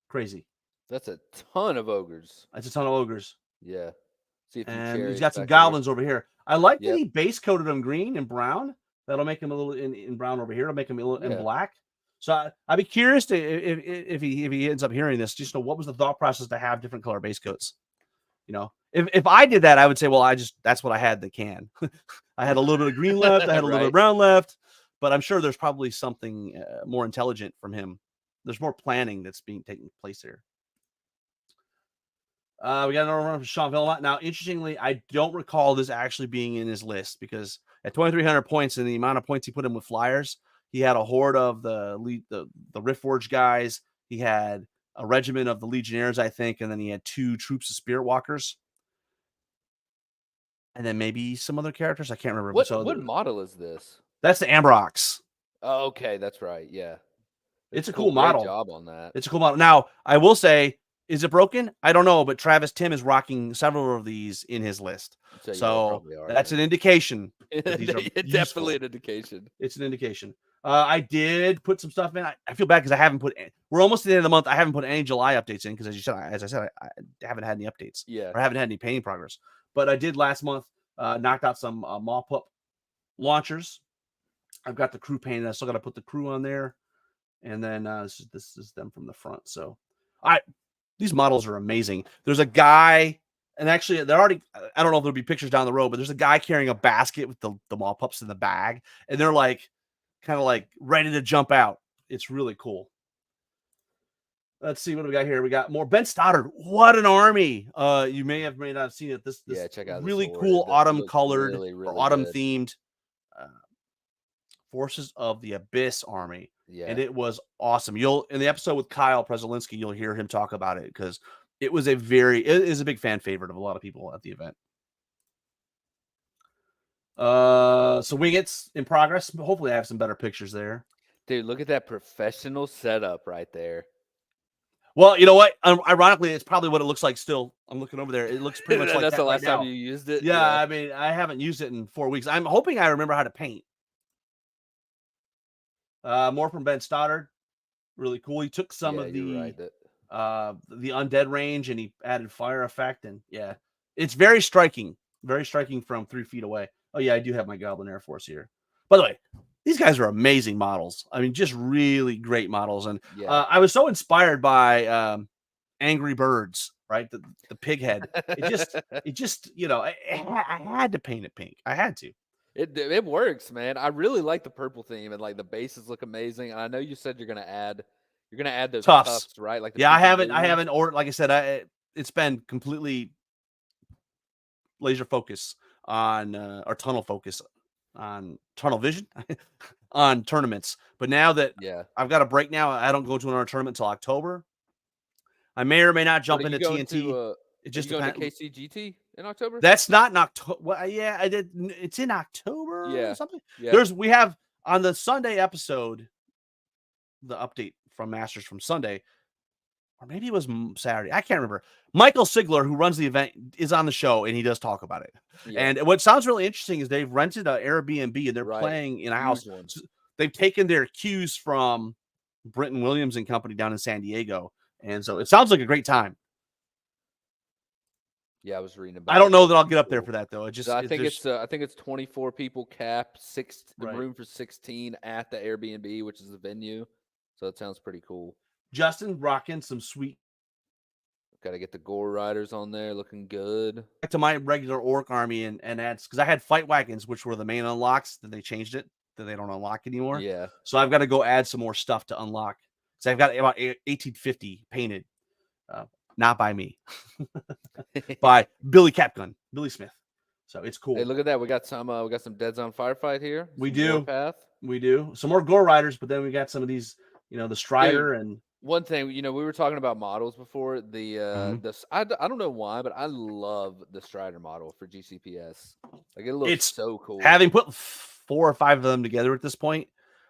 Crazy. That's a ton of ogres. That's a ton of ogres. Yeah. See a few And he's chariots got some back here. goblins over here. I like that Yep. he base coated them green and brown. That'll make him a little in brown over here. It'll make him a little in Yeah. black. So I'd be curious to if he ends up hearing this, just know what was the thought process to have different color base coats. You know, if I did that, I would say, well, that's what I had that can. I had a little bit of green left. I had a little bit of Right. brown left. But I'm sure there's probably something more intelligent from him. There's more planning that's being taking place here. We got another one from Sean Villamont. Now, interestingly, I don't recall this actually being in his list because at 2,300 points and the amount of points he put in with flyers, he had a horde of the Riftforge guys. He had a regiment of the Legionnaires, I think, and then he had 2 troops of Spirit Walkers, and then maybe some other characters. I can't remember. What model is this? That's the Ambrox. Oh, okay, that's right. Yeah. It's a cool. cool Great model. job on that. It's a cool model. Now, I will say, is it broken? I don't know, but Travis Tim is rocking several of these in his list. So that's an indication that these are it's definitely an indication. It's an indication. I did put some stuff in. I feel bad because I haven't put. We're almost at the end of the month. I haven't put any July updates in because, as I said, I haven't had any updates. Yeah. Or I haven't had any painting progress. But I did last month. Knocked out some mop-up launchers. I've got the crew painted. I still got to put the crew on there, and then this is them from the front. So, these models are amazing. There's a guy, and actually, they're already. I don't know if there'll be pictures down the road, but there's a guy carrying a basket with the mop-ups in the bag, and they're like, kind of like ready to jump out. It's really cool. Let's see what do we got here. We got more Ben Stoddard. What an army! You may not have seen it. This check out really this cool autumn colored really or autumn themed Forces of the Abyss army. Yeah. And it was awesome. In the episode with Kyle Prezelinski, you'll hear him talk about it because it is a big fan favorite of a lot of people at the event. So Wingets in progress. Hopefully I have some better pictures there. Dude, look at that professional setup right there. Well, you know what? Ironically, it's probably what it looks like still. I'm looking over there. It looks pretty much like that's that the last right now. time you used it? Yeah, I mean, I haven't used it in 4 weeks. I'm hoping I remember how to paint. More from Ben Stoddard. Really cool. He took some Yeah, of you're right. That the undead range and he added fire effect, and yeah, it's very striking. Very striking from 3 feet away. Oh yeah, I do have my Goblin Air Force here. By the way, these guys are amazing models. I mean, just really great models. And yeah. I was so inspired by Angry Birds, right? The pig head. It just I had to paint it pink. I had to. It works, man. I really like the purple theme and like the bases look amazing. And I know you said you're gonna add those Tufts. tufts, right? Like the Yeah, pink and blue I ones. haven't or like I said, it's been completely laser focus on or tunnel focus on tunnel vision on tournaments. But now that Yeah. I've got a break now, I don't go to another tournament until October. I may or may not What jump into to? TNT. It Are just you going to depends. KCGT in October? That's not in October. Well, yeah, I did. It's in October or Yeah. something. Yeah. We have on the Sunday episode the update from Masters from Sunday, or maybe it was Saturday. I can't remember. Michael Sigler, who runs the event, is on the show and he does talk about it. Yeah. And what sounds really interesting is they've rented an Airbnb and they're Right. playing in a house. Huge one. So they've taken their cues from Brenton Williams and company down in San Diego. And so it sounds like a great time. Yeah, I was reading I about don't it. know That's that I'll pretty get up there cool. for that though. So There's I think it's 24 people cap, right. room for 16 at the Airbnb, which is the venue. So it sounds pretty cool. Justin rocking some sweet Got to get the Gore Riders on there, looking good. back to my regular orc army and adds because I had fight wagons, which were the main unlocks. Then they changed it that they don't unlock anymore. Yeah. So I've got to go add some more stuff to unlock. So I've got about 1850 painted, not by me, by Billy Capgun, Billy Smith. So it's Hey, cool. look at that. We got some Dead Zone Firefight here. We Some do. Warpath. We do some more Gore Riders, but then we got some of these, the Strider and One thing, we were talking about models before. I don't know why, but I love the Strider model for GCPS. Like it looks it's so cool. having put 4 or 5 of them together at this point.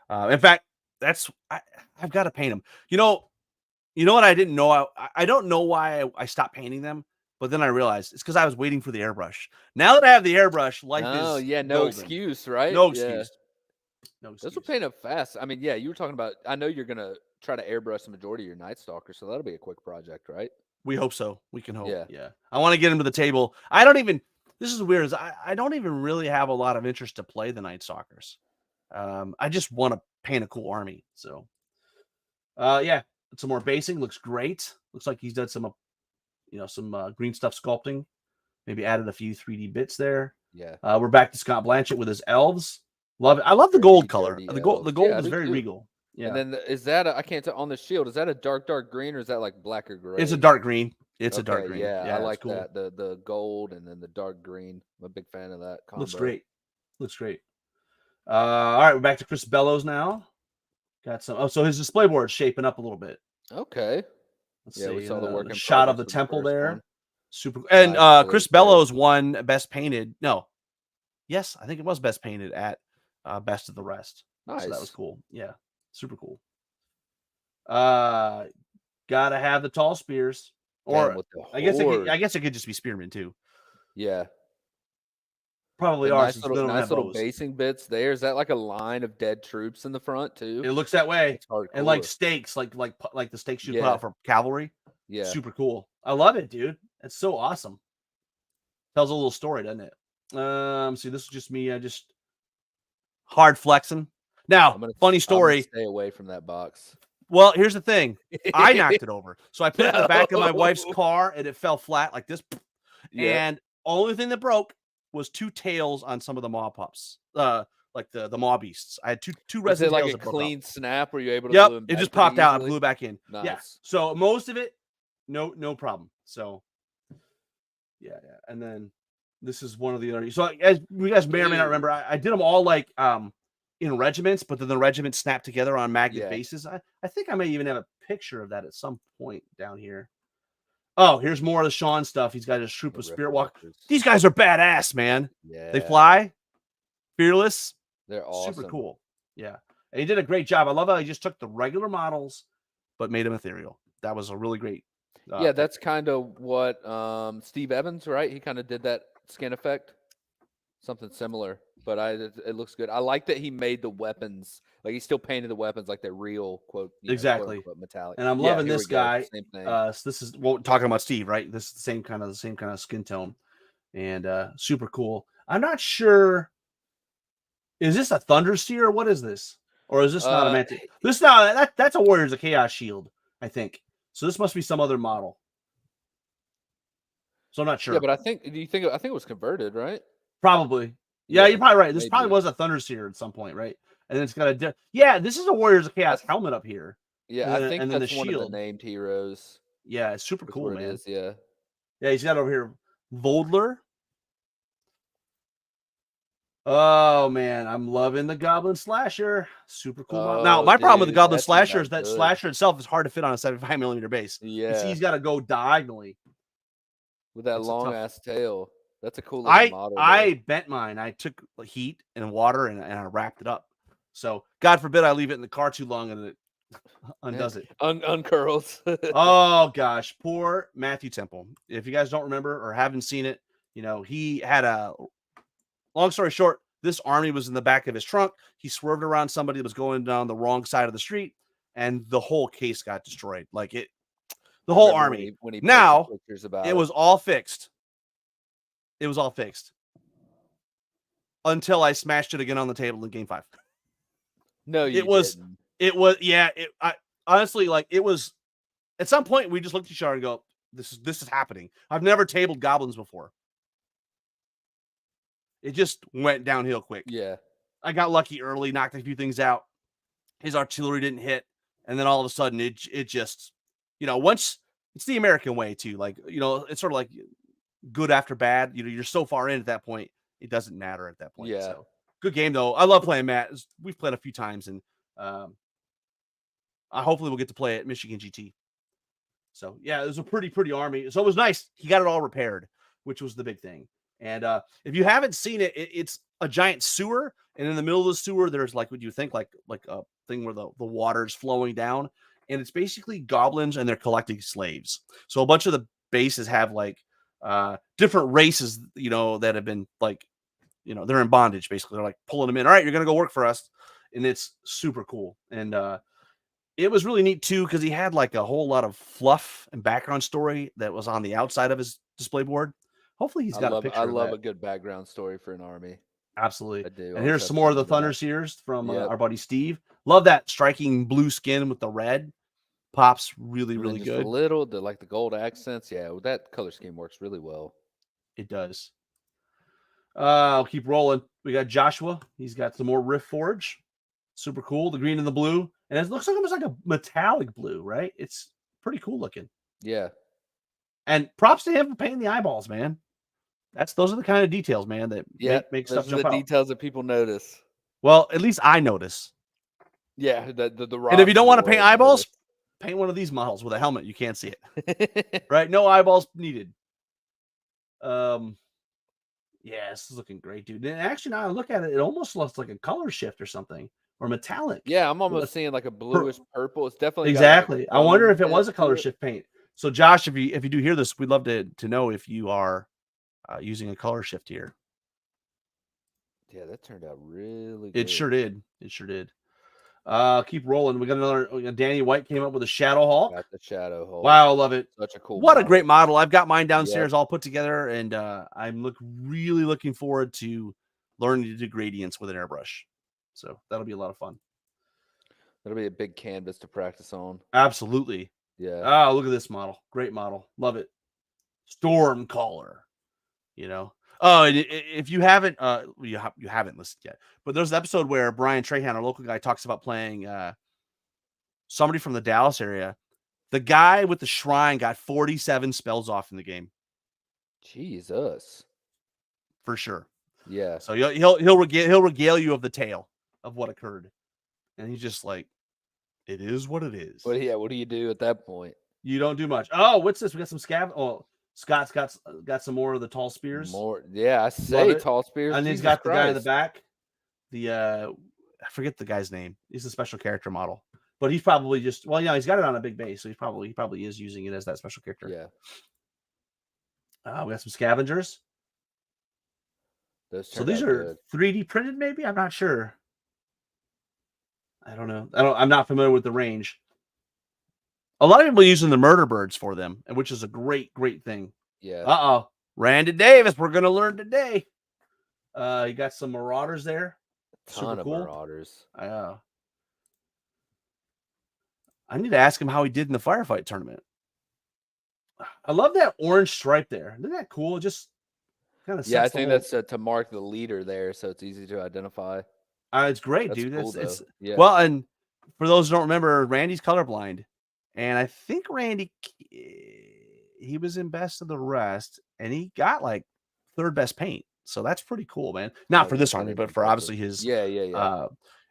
In fact, I've got to paint them. You know what I didn't know? I don't know why I stopped painting them, but then I realized it's because I was waiting for the airbrush. Now that I have the airbrush, life Oh is yeah, no golden. excuse, right? No Yeah, excuse. No those will excuse. paint up fast. I mean, yeah, you were talking about. I know you're gonna try to airbrush the majority of your Night Stalker, so that'll be a quick project, right? We hope so. We can hope. Yeah. Yeah. I want to get him to the table. I don't even. This is weird. Is I don't even really have a lot of interest to play the Night Stalkers. I just want to paint a cool army. So, yeah, some more basing looks great. Looks like he's done some, some green stuff sculpting. Maybe added a few 3D bits there. Yeah. We're back to Scott Blanchett with his elves. Love it. I love the Dirty, gold color. dirty The elves. gold Yeah, I is do very too. regal. Yeah. And then is that I can't tell on the shield? Is that a dark green or is that like black or gray? It's a dark green. It's a dark Okay, green. yeah, I Yeah, it's like cool. that. The gold and then the dark green. I'm a big fan of that combo. Looks great. Looks great. All right, we're back to Chris Bellows now. Got some. Oh, so his display board's shaping up a little bit. Okay. Let's Yeah, see. we saw the work in shot of progress the with the temple first there. one. Super. And Nice colors Chris there. Bellows won best painted. No. Yes, I think it was best painted at Best of the Rest. Nice. So that was cool. Yeah. Super cool. Gotta have the tall spears. Damn, Or with the I guess horde. it could just be spearmen too. Yeah. Probably The are nice since they don't have little bows. basing bits there. Is that like a line of dead troops in the front too? It looks that way. It's hardcore. And like stakes, like the stakes you put Yeah. out for cavalry. Yeah. Super cool. I love it, dude. It's so awesome. Tells a little story, doesn't it? See, this is just me. I just hard flexing. Now, funny I'm story. gonna stay away from that box. Well, here's the thing. I knocked it over. So I put it in the back of my wife's car and it fell flat like this. Yeah. And only thing that broke was 2 tails on some of the maw pups. Like the maw beasts. I had two Was resin it like tails a that broke off. clean snap? Were you able to Yep, glue them it back just pretty popped out and easily? blew back in. Yeah. Nice. So most of it, no problem. So yeah. And then this is one of the other. So as you guys may or may not remember, I did them all like in regiments, but then the regiments snapped together on magnet Yeah. bases. I think I may even have a picture of that at some point down here. Oh, here's more of the Sean stuff. He's got his troop of Spirit Walk. These guys are badass, man. Yeah. They fly, fearless. They're awesome. Super cool. Yeah. And he did a great job. I love how he just took the regular models, but made them ethereal. That was a really great. Yeah, that's kind of what Steve Evans, right? He kind of did that skin effect. something similar, but it looks good. I like that he made the weapons like he still painted the weapons like they're real quote quote Exactly. unquote metallic. And I'm Yeah, loving here this we go. guy. Same thing. So this is talking about Steve, right? This is the same kind of skin tone, and super cool. I'm not sure. Is this a Thunder Seer? What is this? Or is this not a Uh, Mantic? This not that's a Warriors of Chaos Shield, I think. So this must be some other model. So I'm not yeah, sure. but I think it was converted, right? Probably. Yeah, Yeah, you're probably right. This probably maybe. was a Thunder Seer at some point, right? And it's got a yeah. This is a Warriors of Chaos That's helmet up here, yeah, I think and then the that's one of the shield. named heroes. Yeah, it's super That's cool, where it man. is. Yeah. Yeah, he's got over here Voldler. Oh man, I'm loving the Goblin Slasher. Super cool model. Now, Oh, my problem with the dude, Goblin that turned Slasher out is that good. Slasher itself is hard to fit on a 75 millimeter base. You see, Yeah, he's got to go diagonally. with that It's a long tough. ass tail. That's a cool looking model, though. I bent mine. I took heat and water and I wrapped it up. So God forbid I leave it in the car too long and it undoes it. Uncurls. Oh gosh, poor Matthew Temple. If you guys don't remember or haven't seen it, he had a long story short, this army was in the back of his trunk. He swerved around somebody that was going down the wrong side of the street, and the whole case got destroyed. The I whole remember army. when he posted Now pictures about it it. was all fixed. It was all fixed until I smashed it again on the table in Game 5. No, It you was, didn't. yeah. I honestly it was. At some point, we just looked at each other and go, "This is happening." I've never tabled goblins before. It just went downhill quick. Yeah, I got lucky early, knocked a few things out. His artillery didn't hit, and then all of a sudden, it just, once it's the American way too. It's sort of like good after bad. You're so far in at that point, it doesn't matter at that point. yeah. So good game though. I love playing Matt. We've played a few times, and hopefully we'll get to play at Michigan GT. So yeah, it was a pretty army. So it was nice. He got it all repaired, which was the big thing. And if you haven't seen it, it's a giant sewer, and in the middle of the sewer, there's what you think like a thing where the water's flowing down, and it's basically goblins and they're collecting slaves. So a bunch of the bases have different races, that have been they're in bondage basically. They're pulling them in. All right, you're gonna go work for us, and it's super cool. And it was really neat too because he had a whole lot of fluff and background story that was on the outside of his display board. Hopefully, he's got a I picture of love that. a good background story for an army. Absolutely. I do. And I'll just here's have some to more of send the you Thunder that. Seers from Yep. our buddy Steve. Love that striking blue skin with the red. Pops really, And then really just a good. little, the gold accents. Yeah, well, that color scheme works really well. It does. I'll keep rolling. We got Joshua. He's got some more Rift Forge. Super cool. The green and the blue. And it looks almost like a metallic blue, right? It's pretty cool looking. Yeah. And props to him for painting the eyeballs, man. Those are the kind of details, man, that make stuff Those are jump the out. details that people notice. Well, at least I notice. Yeah, the And if you rocks don't of the want to paint world eyeballs, paint one of these models with a helmet. You can't see it. notice. Right? No eyeballs needed. Yeah, this is looking great, dude. And actually, now I look at it, it almost looks like a color shift or something, or metallic. Yeah, I'm With almost a seeing like a bluish purple. It's definitely got like a exactly. I wonder chrome if it tint was a to color it. shift paint. So, Josh, if you do hear this, we'd love to know if you are using a color shift here. Yeah, that turned out really good. It sure did. It sure did. Keep rolling. We got another. Danny White came up with a Shadow Hulk. Got the Shadow Hulk. Wow, love it. Such a cool What model. a great model. I've got mine downstairs Yep. all put together, and I'm really looking forward to learning to do gradients with an airbrush. So that'll be a lot of fun. That'll be a big canvas to practice on. Absolutely. Yeah. Oh, look at this model. Great model. Love it. Stormcaller. Oh, and if you haven't, you haven't listened yet, but there's an episode where Brian Trahan, our local guy, talks about playing somebody from the Dallas area. The guy with the shrine got 47 spells off in the game. Jesus. For sure. Yeah. So he'll regale you of the tale of what occurred, and he's just like, it is what it is. What do you do at that point? You don't do much. Oh, what's this? We got some scab. Oh, Scott's got some more of the tall spears. More, yeah. I say tall spears. And he's got the guy in the back. I forget the guy's name. He's a special character model, but he's probably just he's got it on a big base, so he probably is using it as that special character. Yeah. We got some scavengers. Those So turned these out are good. 3D printed, maybe? I'm not sure. I don't know. I'm not familiar with the range. A lot of people are using the murder birds for them, which is a great, great thing. Yeah, Uh-oh. Randy Davis, we're gonna learn today. You got some marauders there. a Super ton of cool. marauders. Uh, I need to ask him how he did in the firefight tournament. I love that orange stripe there. Isn't that cool? It just kind of Yeah, I sets the think whole. that's to mark the leader there, so it's easy to identify. It's great, That's dude. cool It's though. Yeah. well, and for those who don't remember, Randy's colorblind, and I think Randy he was in best of the rest, and he got like third best paint. So that's pretty cool, man. Not Oh, for this army, that is but for impressive. obviously his. Yeah, yeah, yeah. Uh,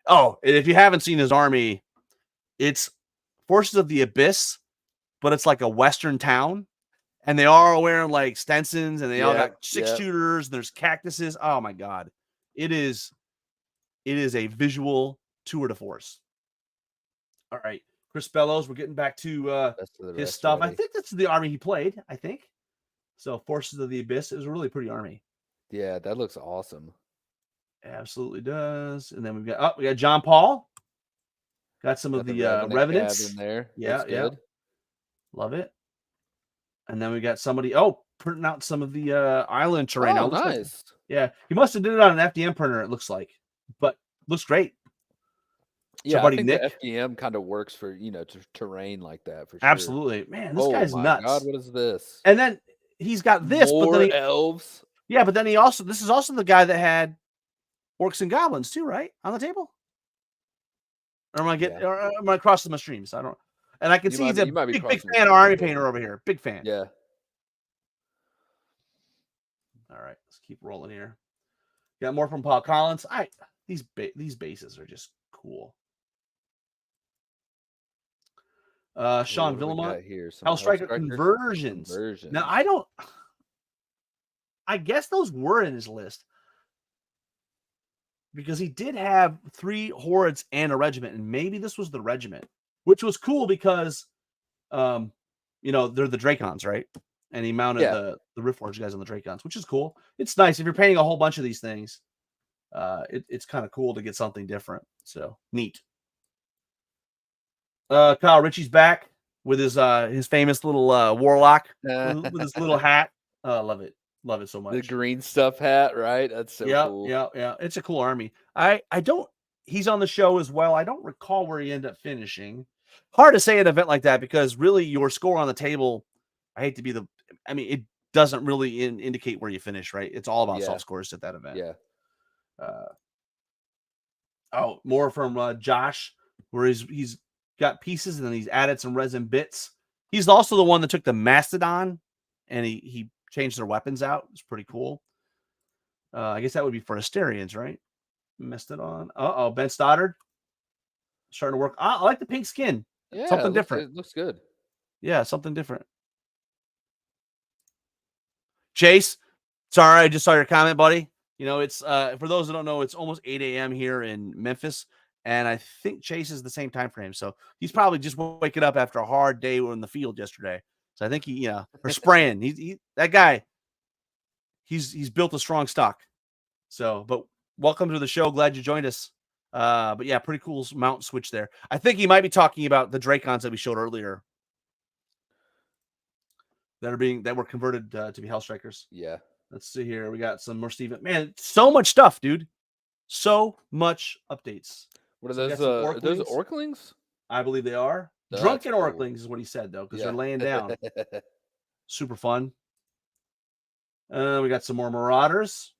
oh, and if you haven't seen his army, it's Forces of the Abyss, but it's like a Western town, and they are all wearing like Stensons, and they all got Yep, six yep. shooters, and there's cactuses. Oh my god, it is it is a visual tour de force. All right, Chris Bellows, we're getting back to Best of the his rest stuff. I ready. think that's the army he played. I think so. Forces of the Abyss. It was a really pretty army. Yeah, that looks awesome. Absolutely does. And then we got John Paul. Got some of Got the the Revenant Cav in revenants. there. Yeah, Looks yeah, good. love it. And then we got somebody. Printing out some of the island terrain. Now Oh, it looks like nice. yeah, he must have did it on an FDM printer. It looks like, but looks great. It's our Yeah, I buddy think the Nick. FDM kind of works for, terrain like that for sure. Absolutely, man. This Oh guy's my god, nuts. what is this? And then he's got this, but then More he elves? yeah, but then he also this is also the guy that had orcs and goblins too, right? On the table? Or am I Yeah. getting or am I crossing my streams? I don't and I can see he's a You might be big, big crossing your fan of streams a Army little Painter bit. over here. Big fan. Yeah. All right, let's keep rolling here. Got more from Paul Collins. These bases are just cool. Ooh, Sean what do we Villamont, got here? Some Hellstriker Hellstrikers? conversions. Now Conversions. I guess those were in his list because he did have 3 hordes and a regiment, and maybe this was the regiment, which was cool because um, they're the Dracons, right? And he mounted Yeah. the Riftforge guys on the Dracons, which is cool. It's nice if you're painting a whole bunch of these things. It's kind of cool to get something different. So neat. Kyle Ritchie's back with his famous little warlock with his little hat. Love it so The much. green stuff hat, right? That's so Yeah, cool. yeah, yeah. It's a cool army. I don't. He's on the show as well. I don't recall where he ended up finishing. Hard to say an event like that because really your score on the table. I hate to be the. I mean, it doesn't really indicate where you finish, right? It's all about Yeah. soft scores at that event. Yeah. Uh, more from Josh, where he's got pieces and then he's added some resin bits. He's also the one that took the Mastodon and he changed their weapons out. It's pretty cool. I guess that would be for Asterians, right? Mastodon. Ben Stoddard starting to work. I like the pink skin. Yeah, Something different. it looks good. Yeah, something different. Chase, sorry, I just saw your comment, buddy. It's for those that don't know, it's almost 8 a.m. here in Memphis, and I think Chase is the same time frame. So he's probably just waking up after a hard day in the field yesterday. So I think or spraying. That guy. He's built a strong stock. So, but welcome to the show. Glad you joined us. But yeah, pretty cool mount switch there. I think he might be talking about the Dracons that we showed earlier that were converted to be Hellstrikers. Yeah. Let's see here. We got some more Steven. Man, so much stuff, dude. So much updates. What are So we those got some are those Orklings. Orklings? I believe they are. That's Drunken cool. Orklings is what he said, though, because they're Yeah. laying down. Super fun. We got some more Marauders.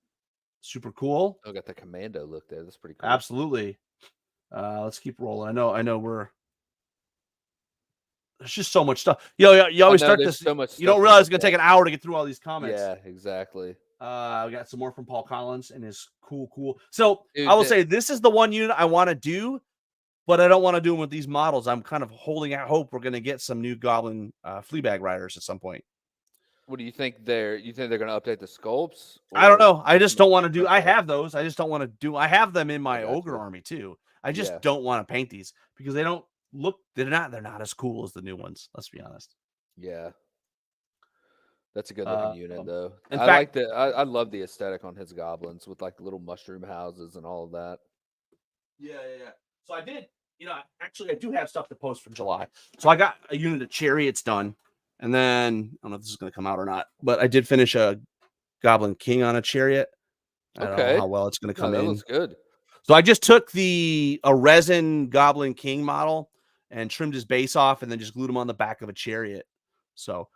Super cool. Oh, got the commando look there. That's pretty cool. Absolutely. Let's keep rolling. I know there's just so much stuff. You always start there's this. so much You don't stuff to realize it's look gonna take at. an hour to get through all these comments. Yeah, exactly. We got some more from Paul Collins and his cool. So Dude, I will say this is the one unit I want to do, but I don't want to do them with these models. I'm kind of holding out hope we're gonna get some new Goblin Fleabag riders at some point. What do you think you think they're gonna update the sculpts? I don't Or know. I just don't want to do. fresh I art? have those. I just don't want to do. I have them in I my got ogre you. army too. I just Yeah. don't want to paint these because they don't look. They're not as cool as the new ones. Let's be honest. Yeah. That's a good looking unit, though. In I fact, like the I love the aesthetic on his goblins with like little mushroom houses and all of that. yeah. So I did, actually, I do have stuff to post for July. So I got a unit of Chariots done, and then I don't know if this is going to come out or not, but I did finish a Goblin King on a Chariot. I don't know Okay. how well it's going to No, come that in. looks good. So I just took a resin Goblin King model and trimmed his base off, and then just glued him on the back of a Chariot. So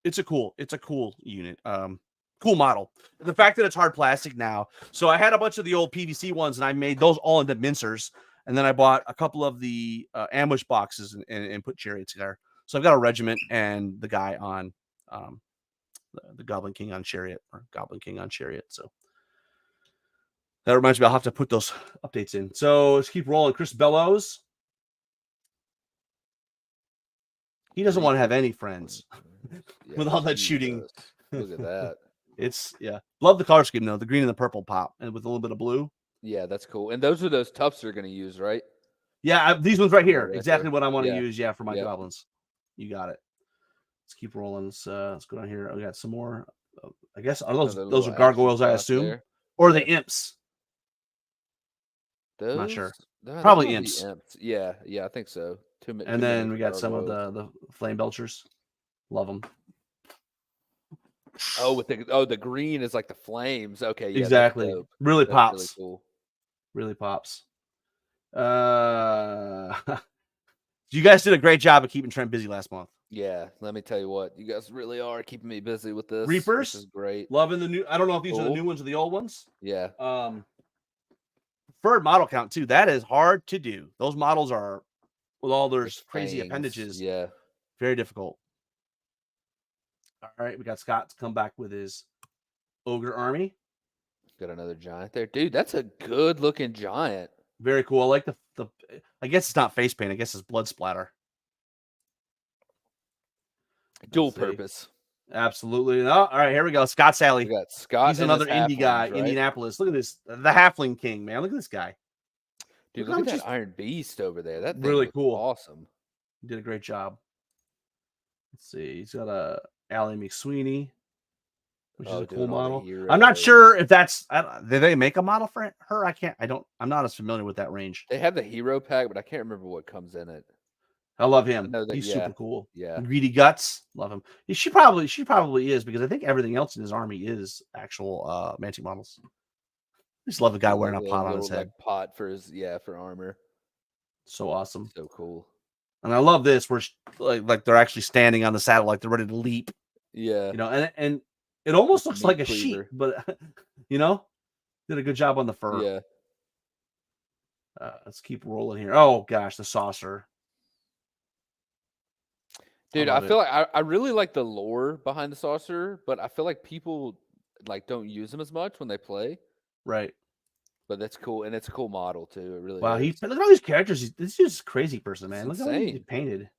it's a cool unit. Cool model. The fact that it's hard plastic now. So I had a bunch of the old PVC ones, and I made those all into mincers. And then I bought a couple of the ambush boxes and put Chariots there. So I've got a regiment and the guy on the Goblin King on Chariot, or Goblin King on Chariot. So that reminds me, I'll have to put those updates in. So let's keep rolling. Chris Bellows. He doesn't want to have Reaper. any friends Yeah, with all that shooting. Jesus. Look at that. It's love the color scheme though. The green and the purple pop, and with a little bit of blue. Yeah, that's cool. And those are those tufts they're gonna use, right? Yeah, these ones right Yeah, here, right exactly there. what I want to Yeah. use. Yeah, for my Yep. goblins. You got it. Let's keep rolling. Let's go down here. We got some more. I guess are Another those little are action gargoyles, I shot assume, there. or are Yeah. they imps? I'm not Those sure. no, those Probably might be imps. imps. Yeah, I think so. And Too many then for we got some of gargoyles. the flame belchers. Love them. Oh, the green is like the flames. Okay, yeah, that's Exactly. dope. Really That's really pops. cool. Really pops. Uh, you guys did a great job of keeping Trent busy last month. Yeah, let me tell you what, you guys really are keeping me busy with this, which is Reapers, great. loving the new. I don't know if these are the Cool. new ones or the old ones. Yeah, Preferred model count too. That is hard to do. Those models are, with all their there's crazy fangs. appendages, Yeah, very difficult. All right, we got Scott to come back with his ogre army. got another giant there, dude. That's a good looking giant. Very cool. I like the. I guess it's not face paint. I guess it's blood splatter. Dual Let's see. purpose. Absolutely. Oh, all right, here we go. Scott We Sally. got Scott He's and his another indie guy, halflings, right? Indianapolis. Look at this, the Halfling King, man. Look at this guy. Dude, How look at much that he's Iron Beast over there. That thing really looks cool. awesome. He did a great job. Let's see. He's got a Allie McSweeney, which is a cool Doing all the model. I'm not heroes. sure if that's. Did they make a model for her? I can't. I don't. I'm not as familiar with that range. They have the hero pack, but I can't remember what comes in it. I love I him. know that, He's yeah, super cool. yeah. Greedy guts. Love him. She probably is, because I think everything else in his army is actual Mantic models. I just love the guy The wearing a pot on little his head. like pot for his for armor. So awesome. So cool. And I love this where like they're actually standing on the saddle, like they're ready to leap. Yeah. And it almost With looks the like meat a sheep, cleaver. but did a good job on the fur. Yeah. Let's keep rolling here. Oh gosh, the saucer. Dude, I love feel it. like I really like the lore behind the saucer, but I feel like people like don't use them as much when they play. Right. But that's cool, and it's a cool model too. It really Wow, is. look at all these characters. This dude's a crazy person, It's man. Look at how he insane. painted.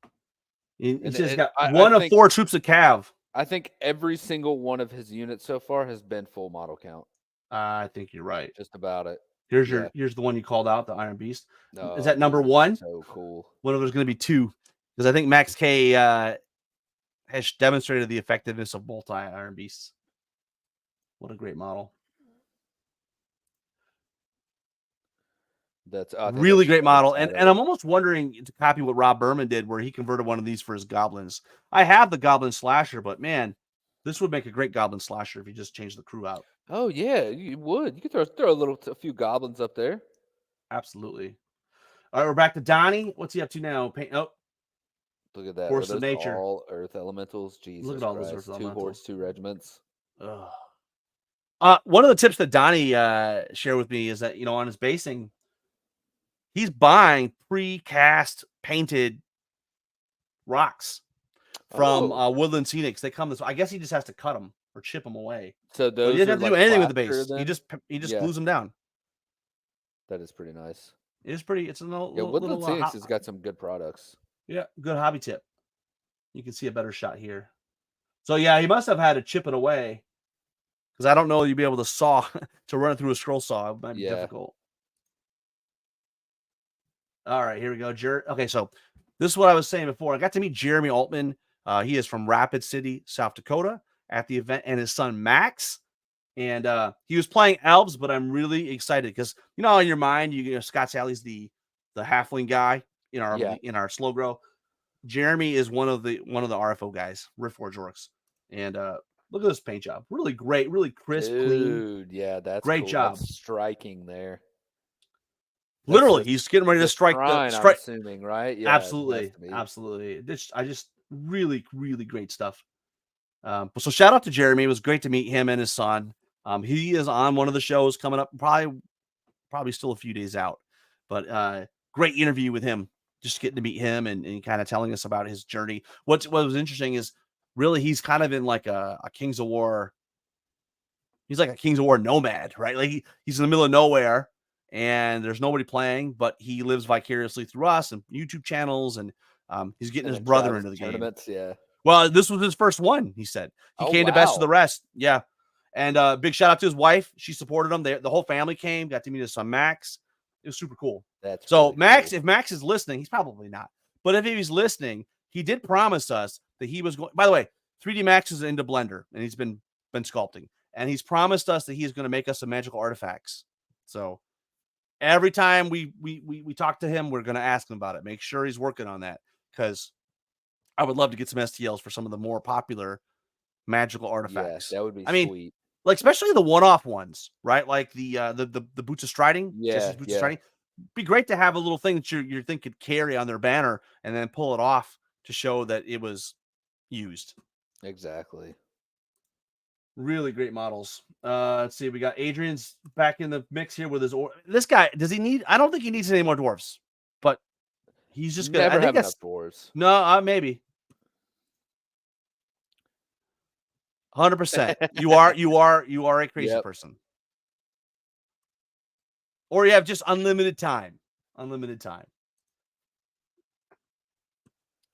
He And says he's got I one of think 4 troops of cav. I think every single one of his units so far has been full model count. I think you're right. Just about it. Here's Yeah. here's the one you called out, the Iron Beast. Is Oh, that number dude, 1? so cool. One of there's going to be 2, because I think Max K has demonstrated the effectiveness of multi Iron Beasts. What a great model! Really great model, and I'm almost wondering to copy what Rob Berman did, where he converted one of these for his goblins. I have the Goblin Slasher, but man, this would make a great Goblin Slasher if you just changed the crew out. Oh yeah, you would. You could throw a few goblins up there. Absolutely. All right, we're back to Donnie. What's he up to now? Look at that. Force Are of those nature. all earth elementals? Jesus Look at all Christ. those earth 2 elementals. hordes, 2 regiments. Ugh. One of the tips that Donnie shared with me is that, on his basing, he's buying pre-cast painted rocks from Woodland Scenics. They come this way. I guess he just has to cut them or chip them away. So those he doesn't have to do anything with the base. then? He just glues them down. That is pretty nice. It is pretty. It's a little. Woodland Scenics has got some good products. Yeah, good hobby tip. You can see a better shot here. So yeah, he must have had to chip it away, because I don't know you'd be able to saw to run it through a scroll saw. It might be difficult. All right, here we go. Okay, so this is what I was saying before. I got to meet Jeremy Altman He is from Rapid City, South Dakota, at the event, and his son Max. And he was playing elves, but I'm really excited because in your mind, Scott Sally's the halfling guy Yeah. in our slow grow. Jeremy is one of the RFO guys, Riftforge Orcs, and look at this paint job, really great, really crisp, clean, Dude, yeah, that's great cool. job. That's striking there. That's Literally, he's getting ready to the strike the shrine, I'm strike. assuming, right? Yeah, it has Absolutely, to be. absolutely. I just really, really great stuff. So shout out to Jeremy. It was great to meet him and his son. He is on one of the shows coming up, probably still a few days out, but great interview with him. Just getting to meet him and kind of telling us about his journey. What was interesting is really he's kind of in like a Kings of War. He's like a Kings of War nomad, right? Like he's in the middle of nowhere and there's nobody playing, but he lives vicariously through us and YouTube channels, and he's getting And his then brother travels into to the game. tournaments, yeah. Well, this was his first one, he said. He Oh, came to Best of the wow. Rest. Yeah. And big shout out to his wife. She supported him. The whole family came, got to meet his son Max. It was super cool. That's So really Max, cool. if Max is listening, he's probably not. But if he's listening, he did promise us that he was going. By the way, 3D Max is into Blender and he's been sculpting. And he's promised us that he's going to make us some magical artifacts. So every time we talk to him, we're going to ask him about it. Make sure he's working on that, because I would love to get some STLs for some of the more popular magical Yeah, artifacts. that would be I mean, sweet. like especially the one-off ones, right? Like the boots of striding, Jesse's Yeah, boots of yeah, striding. Be great to have a little thing that you think could carry on their banner and then pull it off to show that it was used. exactly. Really great models. Let's see. We got Adrian's back in the mix here with his. This guy, does he need? I don't think he needs any more dwarfs, but he's just gonna. I Never think have that's enough dwarves. no, maybe 100%. You are a crazy Yep. person, or you have just unlimited time. Unlimited time.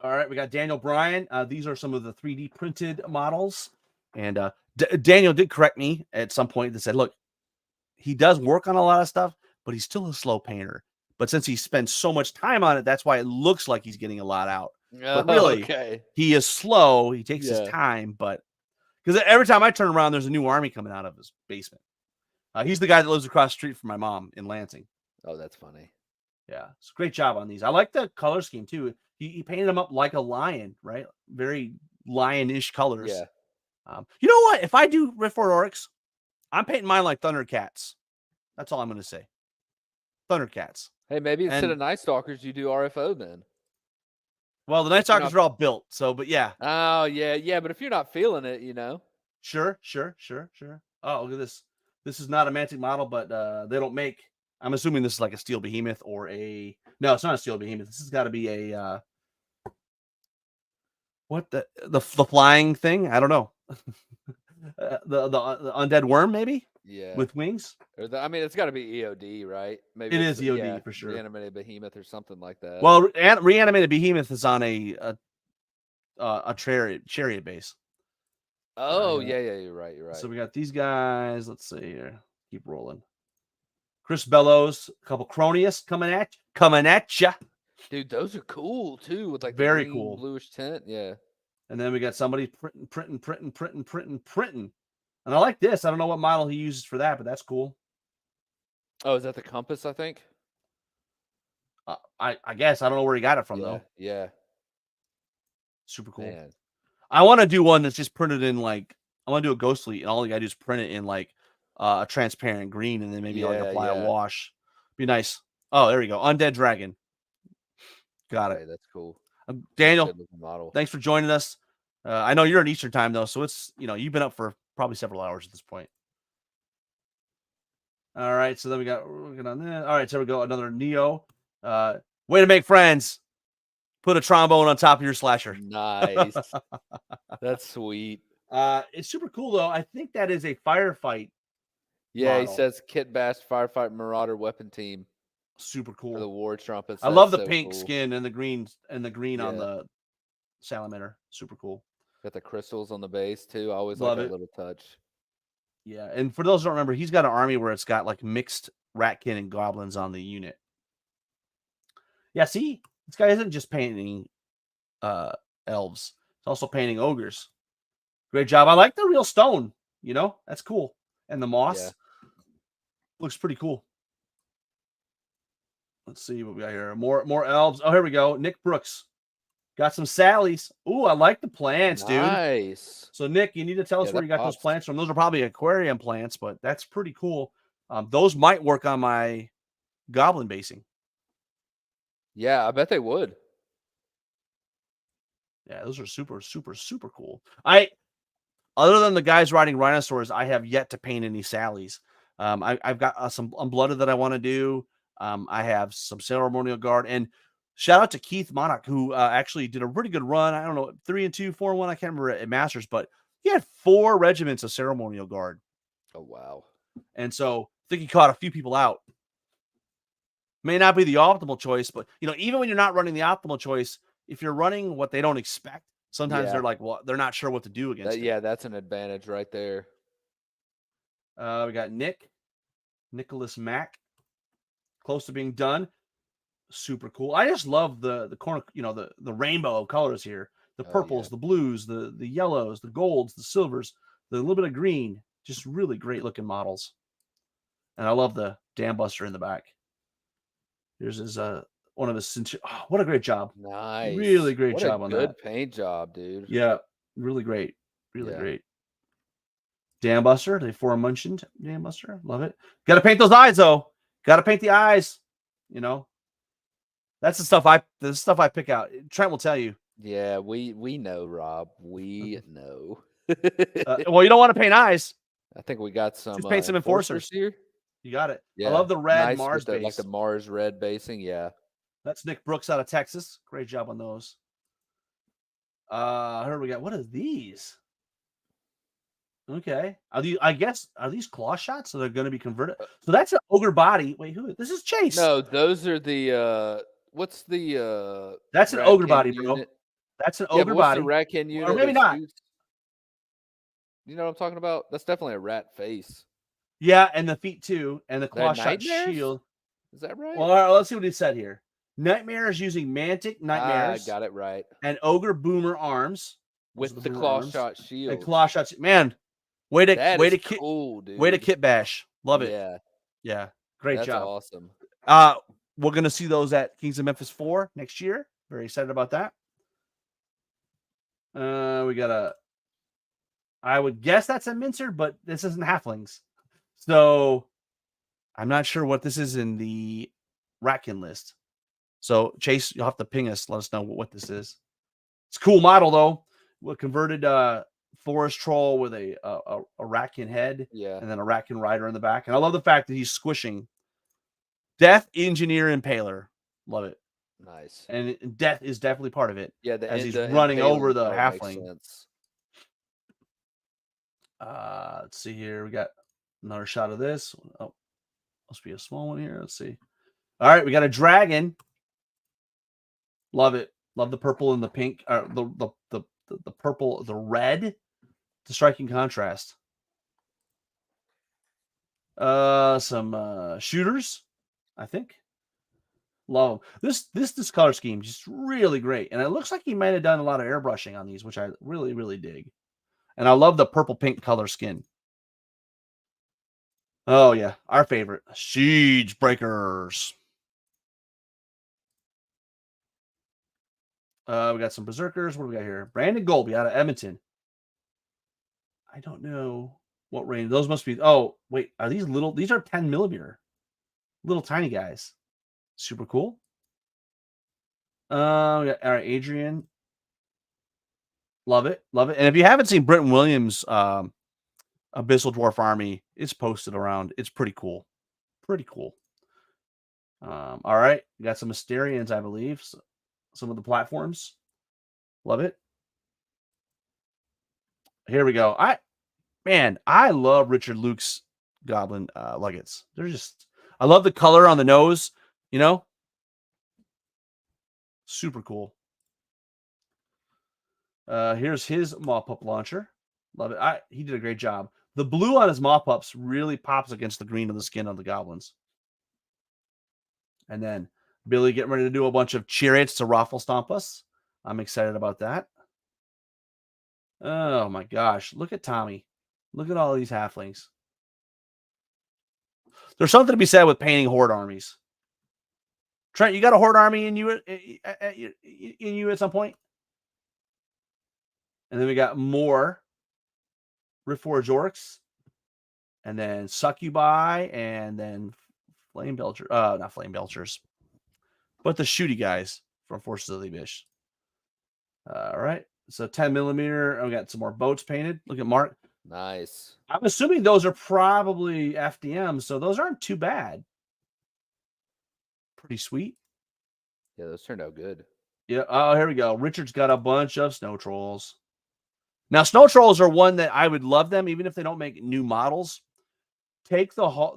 All right, we got Daniel Bryan. These are some of the 3D printed models, and Daniel did correct me at some point that said, "Look, he does work on a lot of stuff, but he's still a slow painter. But since he spends so much time on it, that's why it looks like he's getting a lot out. But Oh, really, okay. he is slow. He takes his Yeah. time, but because every time I turn around, there's a new army coming out of his basement. He's the guy that lives across the street from my mom in Lansing. Oh, that's funny. Yeah, it's a great job on these. I like the color scheme too. He painted them up like a lion, right? Very lion-ish colors. Yeah. You know what? If I do Rift for Orcs, I'm painting mine like Thundercats. That's all I'm going to say. Thundercats. Hey, maybe instead And of Night Stalkers, you do RFO then. well, the Night If you're Stalkers not are all built, so but yeah. Oh, yeah, yeah, but if you're not feeling it, Sure. Oh, look at this. This is not a Mantic model, but they don't make. I'm assuming this is like a steel behemoth or a. No, it's not a steel behemoth. This has got to be a. What the flying thing? I don't know. The undead worm maybe yeah. with wings. Or I mean, it's got to be EOD, right? Maybe It it's is EOD yeah, for sure. reanimated behemoth or something like that. Well, reanimated behemoth is on a chariot base. Oh, yeah, yeah, you're right, you're right. So we got these guys. Let's see here. Keep rolling. Chris Bellows, a couple Cronius coming at ya. Dude, those are cool too, with like the Very green cool. bluish tint. Yeah. And then we got somebody printing. And I like this. I don't know what model he uses for that, but that's cool. Oh, is that the compass, I think? I guess I don't know where he got it from Yeah, though. yeah. Super cool. Man. I want to do one that's just printed in like I want to do a ghost fleet, and all you gotta do is print it in like a transparent green, and then maybe like Yeah, apply a yeah. wash. Be nice. Oh, there we go. Undead Dragon. Got Okay, it. that's cool. That's a Daniel, good looking model. thanks for joining us. I know you're in Eastern time though, so it's you've been up for probably several hours at this point. All right, so then we got working on that. All right, so we go another Neo. Way to make friends. Put a trombone on top of your slasher. Nice. That's sweet. It's super cool though. I think that is a firefight. Yeah, he Model. says Kit Bash Firefight Marauder Weapon Team Super for cool. the War Trumpets. I That's love the so pink cool. skin and the green on Yeah. the salamander. Super cool. Got the crystals on the base too. I always Love like it. that little touch. Yeah, and for those who don't remember, he's got an army where it's got like mixed ratkin and goblins on the unit. Yeah, see, this guy isn't just painting elves. It's also painting ogres. Great job. I like the real stone. You know, that's cool. And the Yeah. moss looks pretty cool. Let's see what we got here. More elves. Oh, here we go. Nick Brooks got some Sallies. Ooh, I like the plants, dude. Nice. So Nick, you need to tell Yeah, us where that you got those pops. plants from. Those are probably aquarium plants, but that's pretty cool. Those might work on my goblin basing. Yeah, I bet they would. Yeah, those are super, super, super cool. I Other than the guys riding rhinosaurs, I have yet to paint any Sallies. I've got some unblooded that I want to do. I have some ceremonial guard, and shout out to Keith Monarch, who actually did a pretty good run. I don't know, 3-2, 4-1. I can't remember at Masters, but he had 4 regiments of ceremonial guard, Oh wow. and so I think he caught a few people out. May not be the optimal choice, but even when you're not running the optimal choice, if you're running what they don't expect, sometimes Yeah. they're like, well, they're not sure what to do against it. Yeah, that's an advantage right there. We got Nicholas Mack, close to being done. Super cool. I just love the corner, the rainbow of colors here. The Oh yeah. purples, the blues, the yellows, the golds, the silvers, the little bit of green. Just really great looking models. And I love the dam buster in the back. Here's his one of his. Oh, what a great job! Really Nice. great What a job on that. good paint job, dude. Yeah, really great, really Yeah. great. Dam buster, the aforementioned dam buster. Love it. Got to paint those eyes though. Got to paint the eyes. You know, that's the stuff I pick out. Trent will tell you. Yeah, we know, Rob. We Mhm. know. Well, you don't want to paint eyes. I think we got some Just paint some enforcers enforcers. here. You got it. I Yeah, love the red nice with Mars the like the base. Mars red basing. Yeah. That's Nick Brooks out of Texas. Great job on those. Here we go. What are these? Okay. Are these claw shots? So they're going to be converted. So that's an ogre body. Wait, who? This is Chase. No, those are the what's the That's an ogre Ratkin body, bro. unit? That's an Yeah, but ogre what's the body. Ratkin Or unit maybe of not. suits? You know what I'm talking about? That's definitely a rat face. Yeah, and the feet too, and the They're claw shot nightmares? shield. Is that Well, right? all right, let's see what he said here. Nightmare is using Mantic I nightmares got it right. and ogre boomer arms. Those are the With the boomer claw arms. shot And shield. claw shots. Man, way to That way is to kit cool, way to dude. kit bash. Love it. Yeah, Yeah, great that's job. awesome. Uh, we're gonna see those at Kings of Memphis 4 next year. Very excited about that. We got I would guess that's a mincer, but this isn't halflings. So I'm not sure what this is in the Ratkin list. So Chase, you'll have to ping us, let us know what this is. It's a cool model though. We converted forest troll with a Ratkin head Yeah, and then a Ratkin rider in the back. And I love the fact that he's squishing Death Engineer Impaler. Love it. nice. And death is definitely part of it Yeah, as he's the running over impaling the part makes halfling. sense. Let's see here. We got another shot of this. Oh, must be a small one here. Let's see. All right, we got a dragon. Love it. Love the purple and the pink. The purple, the red. The striking contrast. Some shooters, I think. Love them. This color scheme just really great, and it looks like he might have done a lot of airbrushing on these, which I really really dig. And I love the purple pink color skin. Oh yeah, our favorite siege breakers. We got some berserkers. What do we got here? Brandon Golby out of Edmonton. I don't know what range those must be. Oh wait, are these little? These are 10 millimeter, little tiny guys. Super cool. We got all right, Adrian. Love it, love it. And if you haven't seen Britton Williams, Abyssal Dwarf Army, it's posted around. It's pretty cool, pretty cool. All right, we got some Mysterians, I believe. So, some of the platforms. Love it. Here we go. I love Richard Luke's Goblin Luggets. They're just, I love the color on the nose. You know, super cool. Here's his mop up launcher. Love it. He did a great job. The blue on his mop ups really pops against the green of the skin of the goblins. And then Billy getting ready to do a bunch of chariots to raffle stomp us. I'm excited about that. Oh my gosh. Look at Tommy. Look at all these halflings. There's something to be said with painting horde armies. Trent, you got a horde army in you at some point? And then we got more Reforged Orcs, and then Succubi, and then Flame Belcher. Not Flame Belchers, but the shooty guys from Forces of the Abyss. All right. So 10 millimeter. We got some more boats painted. Look at Mark. Nice. I'm assuming those are probably FDM, so those aren't too bad. Pretty sweet. Yeah, those turned out good. Yeah. Oh, here we go. Richard's got a bunch of snow trolls. Now, snow trolls are one that I would love them, even if they don't make new models. Take well,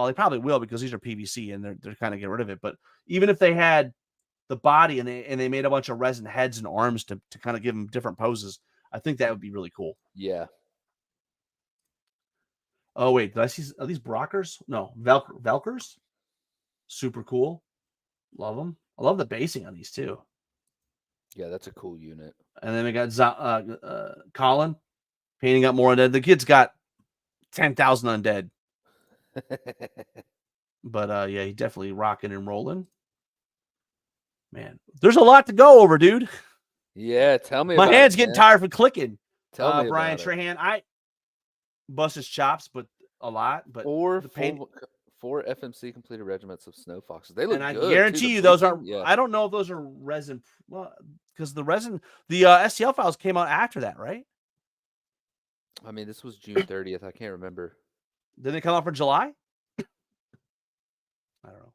they probably will because these are PVC and they're kind of get rid of it. But even if they had the body and they made a bunch of resin heads and arms to kind of give them different poses, I think that would be really cool. Yeah. Oh wait, did I see? Are these Brockers? No, Velkers. Super cool. Love them. I love the basing on these too. Yeah, that's a cool unit. And then we got Colin painting up more undead. The kid's got 10,000 undead, but yeah, he definitely rocking and rolling. Man, there's a lot to go over, dude. Yeah, tell me My about hand's it, getting man. tired from clicking. Tell me Brian about it. Trahan, I bust his chops, but a lot. But Four the paint, four FMC completed regiments of snow foxes. They look and I good too. The guarantee you those blinking, aren't. yeah. I don't know if those are resin. Well, because the resin, the STL files came out after that, right? I mean, this was June 30th. I can't remember. Did they come out for July? I don't know.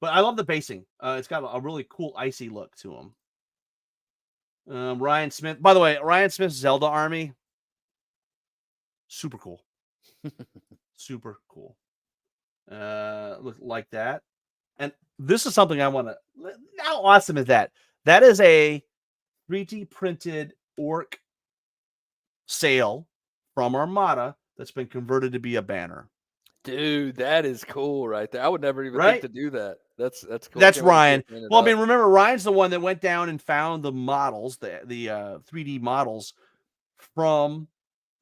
But I love the basing. It's got a really cool icy look to them. Ryan Smith. By the way, Ryan Smith's Zelda army, super cool. Super cool. Look like that. And this is something I want to. How awesome is that? That is a 3D printed orc sail from Armada that's been converted to be a banner. Dude, that is cool right there. I would never even think Right? to do that. That's cool. I That's can't wait to see Ryan. it painted Well, I up. mean, remember Ryan's the one that went down and found the models, the 3D models from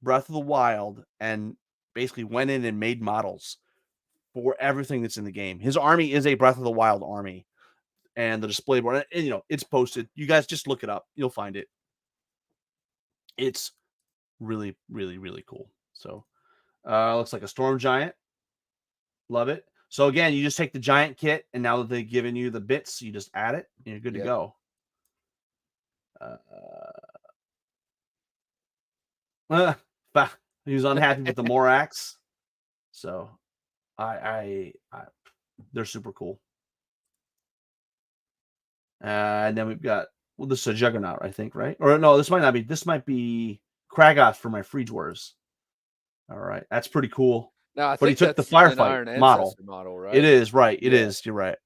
Breath of the Wild, and basically went in and made models for everything that's in the game. His army is a Breath of the Wild army, and the display board, and it's posted. You guys just look it up; you'll find it. It's really, really, really cool. So, looks like a storm giant. Love it. So again, you just take the giant kit, and now that they've given you the bits, you just add it, and you're good to go. He was unhappy with the Morax, so I they're super cool. And then we've got this is a Juggernaut, I think, right? Or no, this might not be. This might be Kragoth for my Free Dwarves. All right, that's pretty cool. Now I But he think took the that's an firefight Iron model. Ancestor model, It right? is right. It Yeah. is. You're right.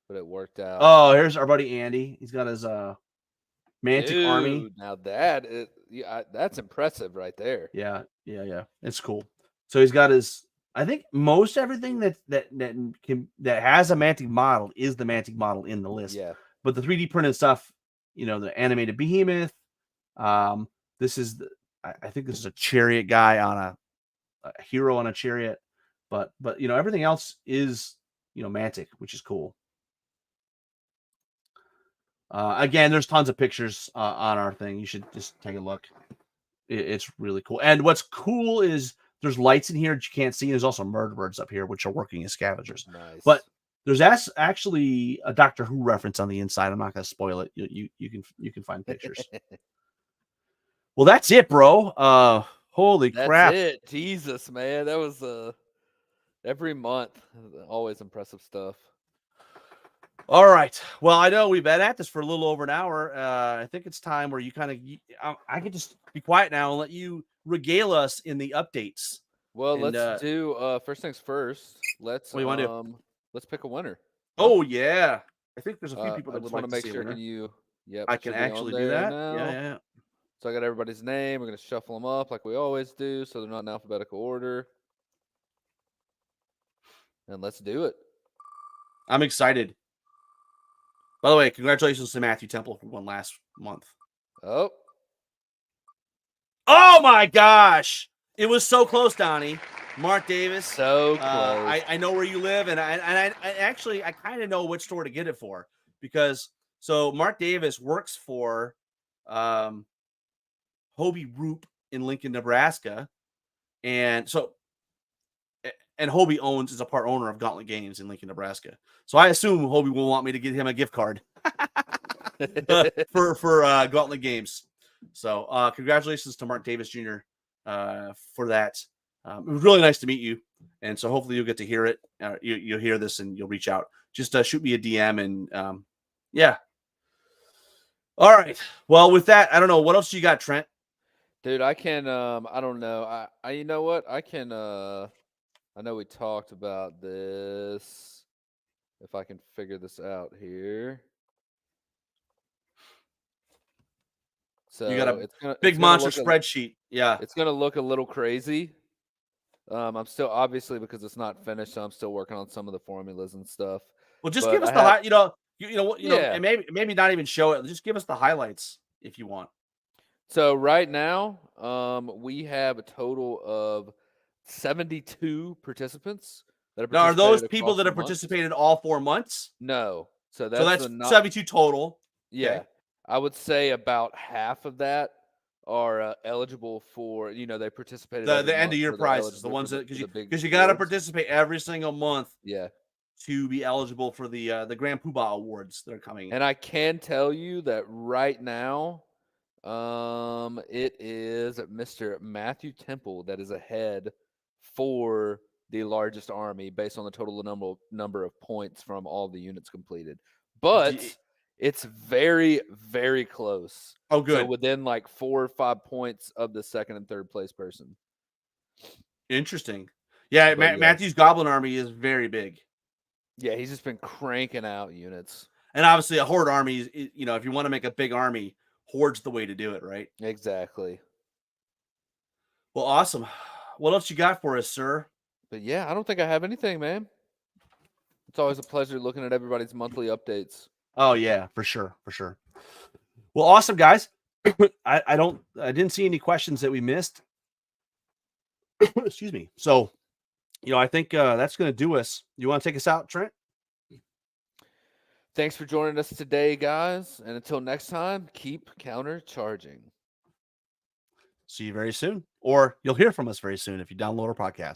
But it worked out. Oh, here's our buddy Andy. He's got his Mantic army. Dude, now that's impressive right there. Yeah. It's cool. So he's got his. I think most everything that has a Mantic model is the Mantic model in the list. Yeah. But the 3D printed stuff, the animated behemoth. This is I think this is a chariot guy on a hero on a chariot, but everything else is Mantic, which is cool. Again, there's tons of pictures on our thing. You should just take a look. It's really cool. And what's cool is there's lights in here that you can't see. There's also murder birds up here, which are working as scavengers. Nice. But there's actually a Doctor Who reference on the inside. I'm not going to spoil it. You can find pictures. Well, that's it, bro. Holy crap. That's it. Jesus, man. That was every month. Always impressive stuff. All right. Well, I know we've been at this for a little over an hour. I think it's time where you kind of I can just be quiet now and let you regale us in the updates. Well, let's do first things first. Let's what do you want to do? Let's pick a winner. Oh yeah. I think there's a few people I that would just like want to to see make a sure. winner. Can you? Yep. I can actually do that. Now. Yeah. So I got everybody's name. We're gonna shuffle them up like we always do, so they're not in alphabetical order. And let's do it. I'm excited. By the way, congratulations to Matthew Temple who won last month. Oh, Oh my gosh, it was so close, Donnie. Mark Davis. So close. I know where you live, and I actually I kind of know which store to get it for because so Mark Davis works for um, Hobie Roop in Lincoln, Nebraska, and so and Hobie owns is a part owner of Gauntlet Games in Lincoln, Nebraska. So I assume Hobie will want me to get him a gift card for Gauntlet Games. So congratulations to Mark Davis Jr. For that. It was really nice to meet you, and so hopefully you'll get to hear it. You'll hear this and you'll reach out. Just shoot me a DM and yeah. All right. Well, with that, I don't know what else you got, Trent. Dude, I can I don't know. I you know what? I can I know we talked about this. If I can figure this out here. You got So a it's big gonna monster look spreadsheet. Yeah. it's gonna look a little crazy. I'm still obviously because it's not finished, so I'm still working on some of the formulas and stuff. Well, just give But us I the have high. You know what, yeah. and maybe not even show it. Just give us the highlights if you want. So right now, we have a total of 72 participants that have Now, are those participated people across that the have months. participated all 4 months? No, so So that's that's the not 72 total. yeah. Okay. I would say about half of that are eligible for they participated every The end month, of year so they're prizes, the eligible ones that for the big because you got to awards. participate every single month Yeah. to be eligible for the Grand Poobah Awards that are coming. And I can tell you that right now, it is Mr. Matthew Temple that is ahead for the largest army based on the total number of points from all the units completed. But D- it's very, very close. oh, So good, within like 4 or 5 points of the second and third place person. interesting. Yeah, But yeah, Matthew's Goblin Army is very big, yeah, he's just been cranking out units. and obviously a Horde army is if you want to make a big army, Horde's the way to do it, right? Exactly. Well, awesome. What else you got for us, sir? But yeah, I don't think I have anything, man. It's always a pleasure looking at everybody's monthly updates. Oh yeah, for sure, for sure. Well, awesome, guys. I didn't see any questions that we missed. Excuse me. So, I think that's going to do us. You want to take us out, Trent? Thanks for joining us today, guys. And until next time, keep countercharging. See you very soon, or you'll hear from us very soon if you download our podcast.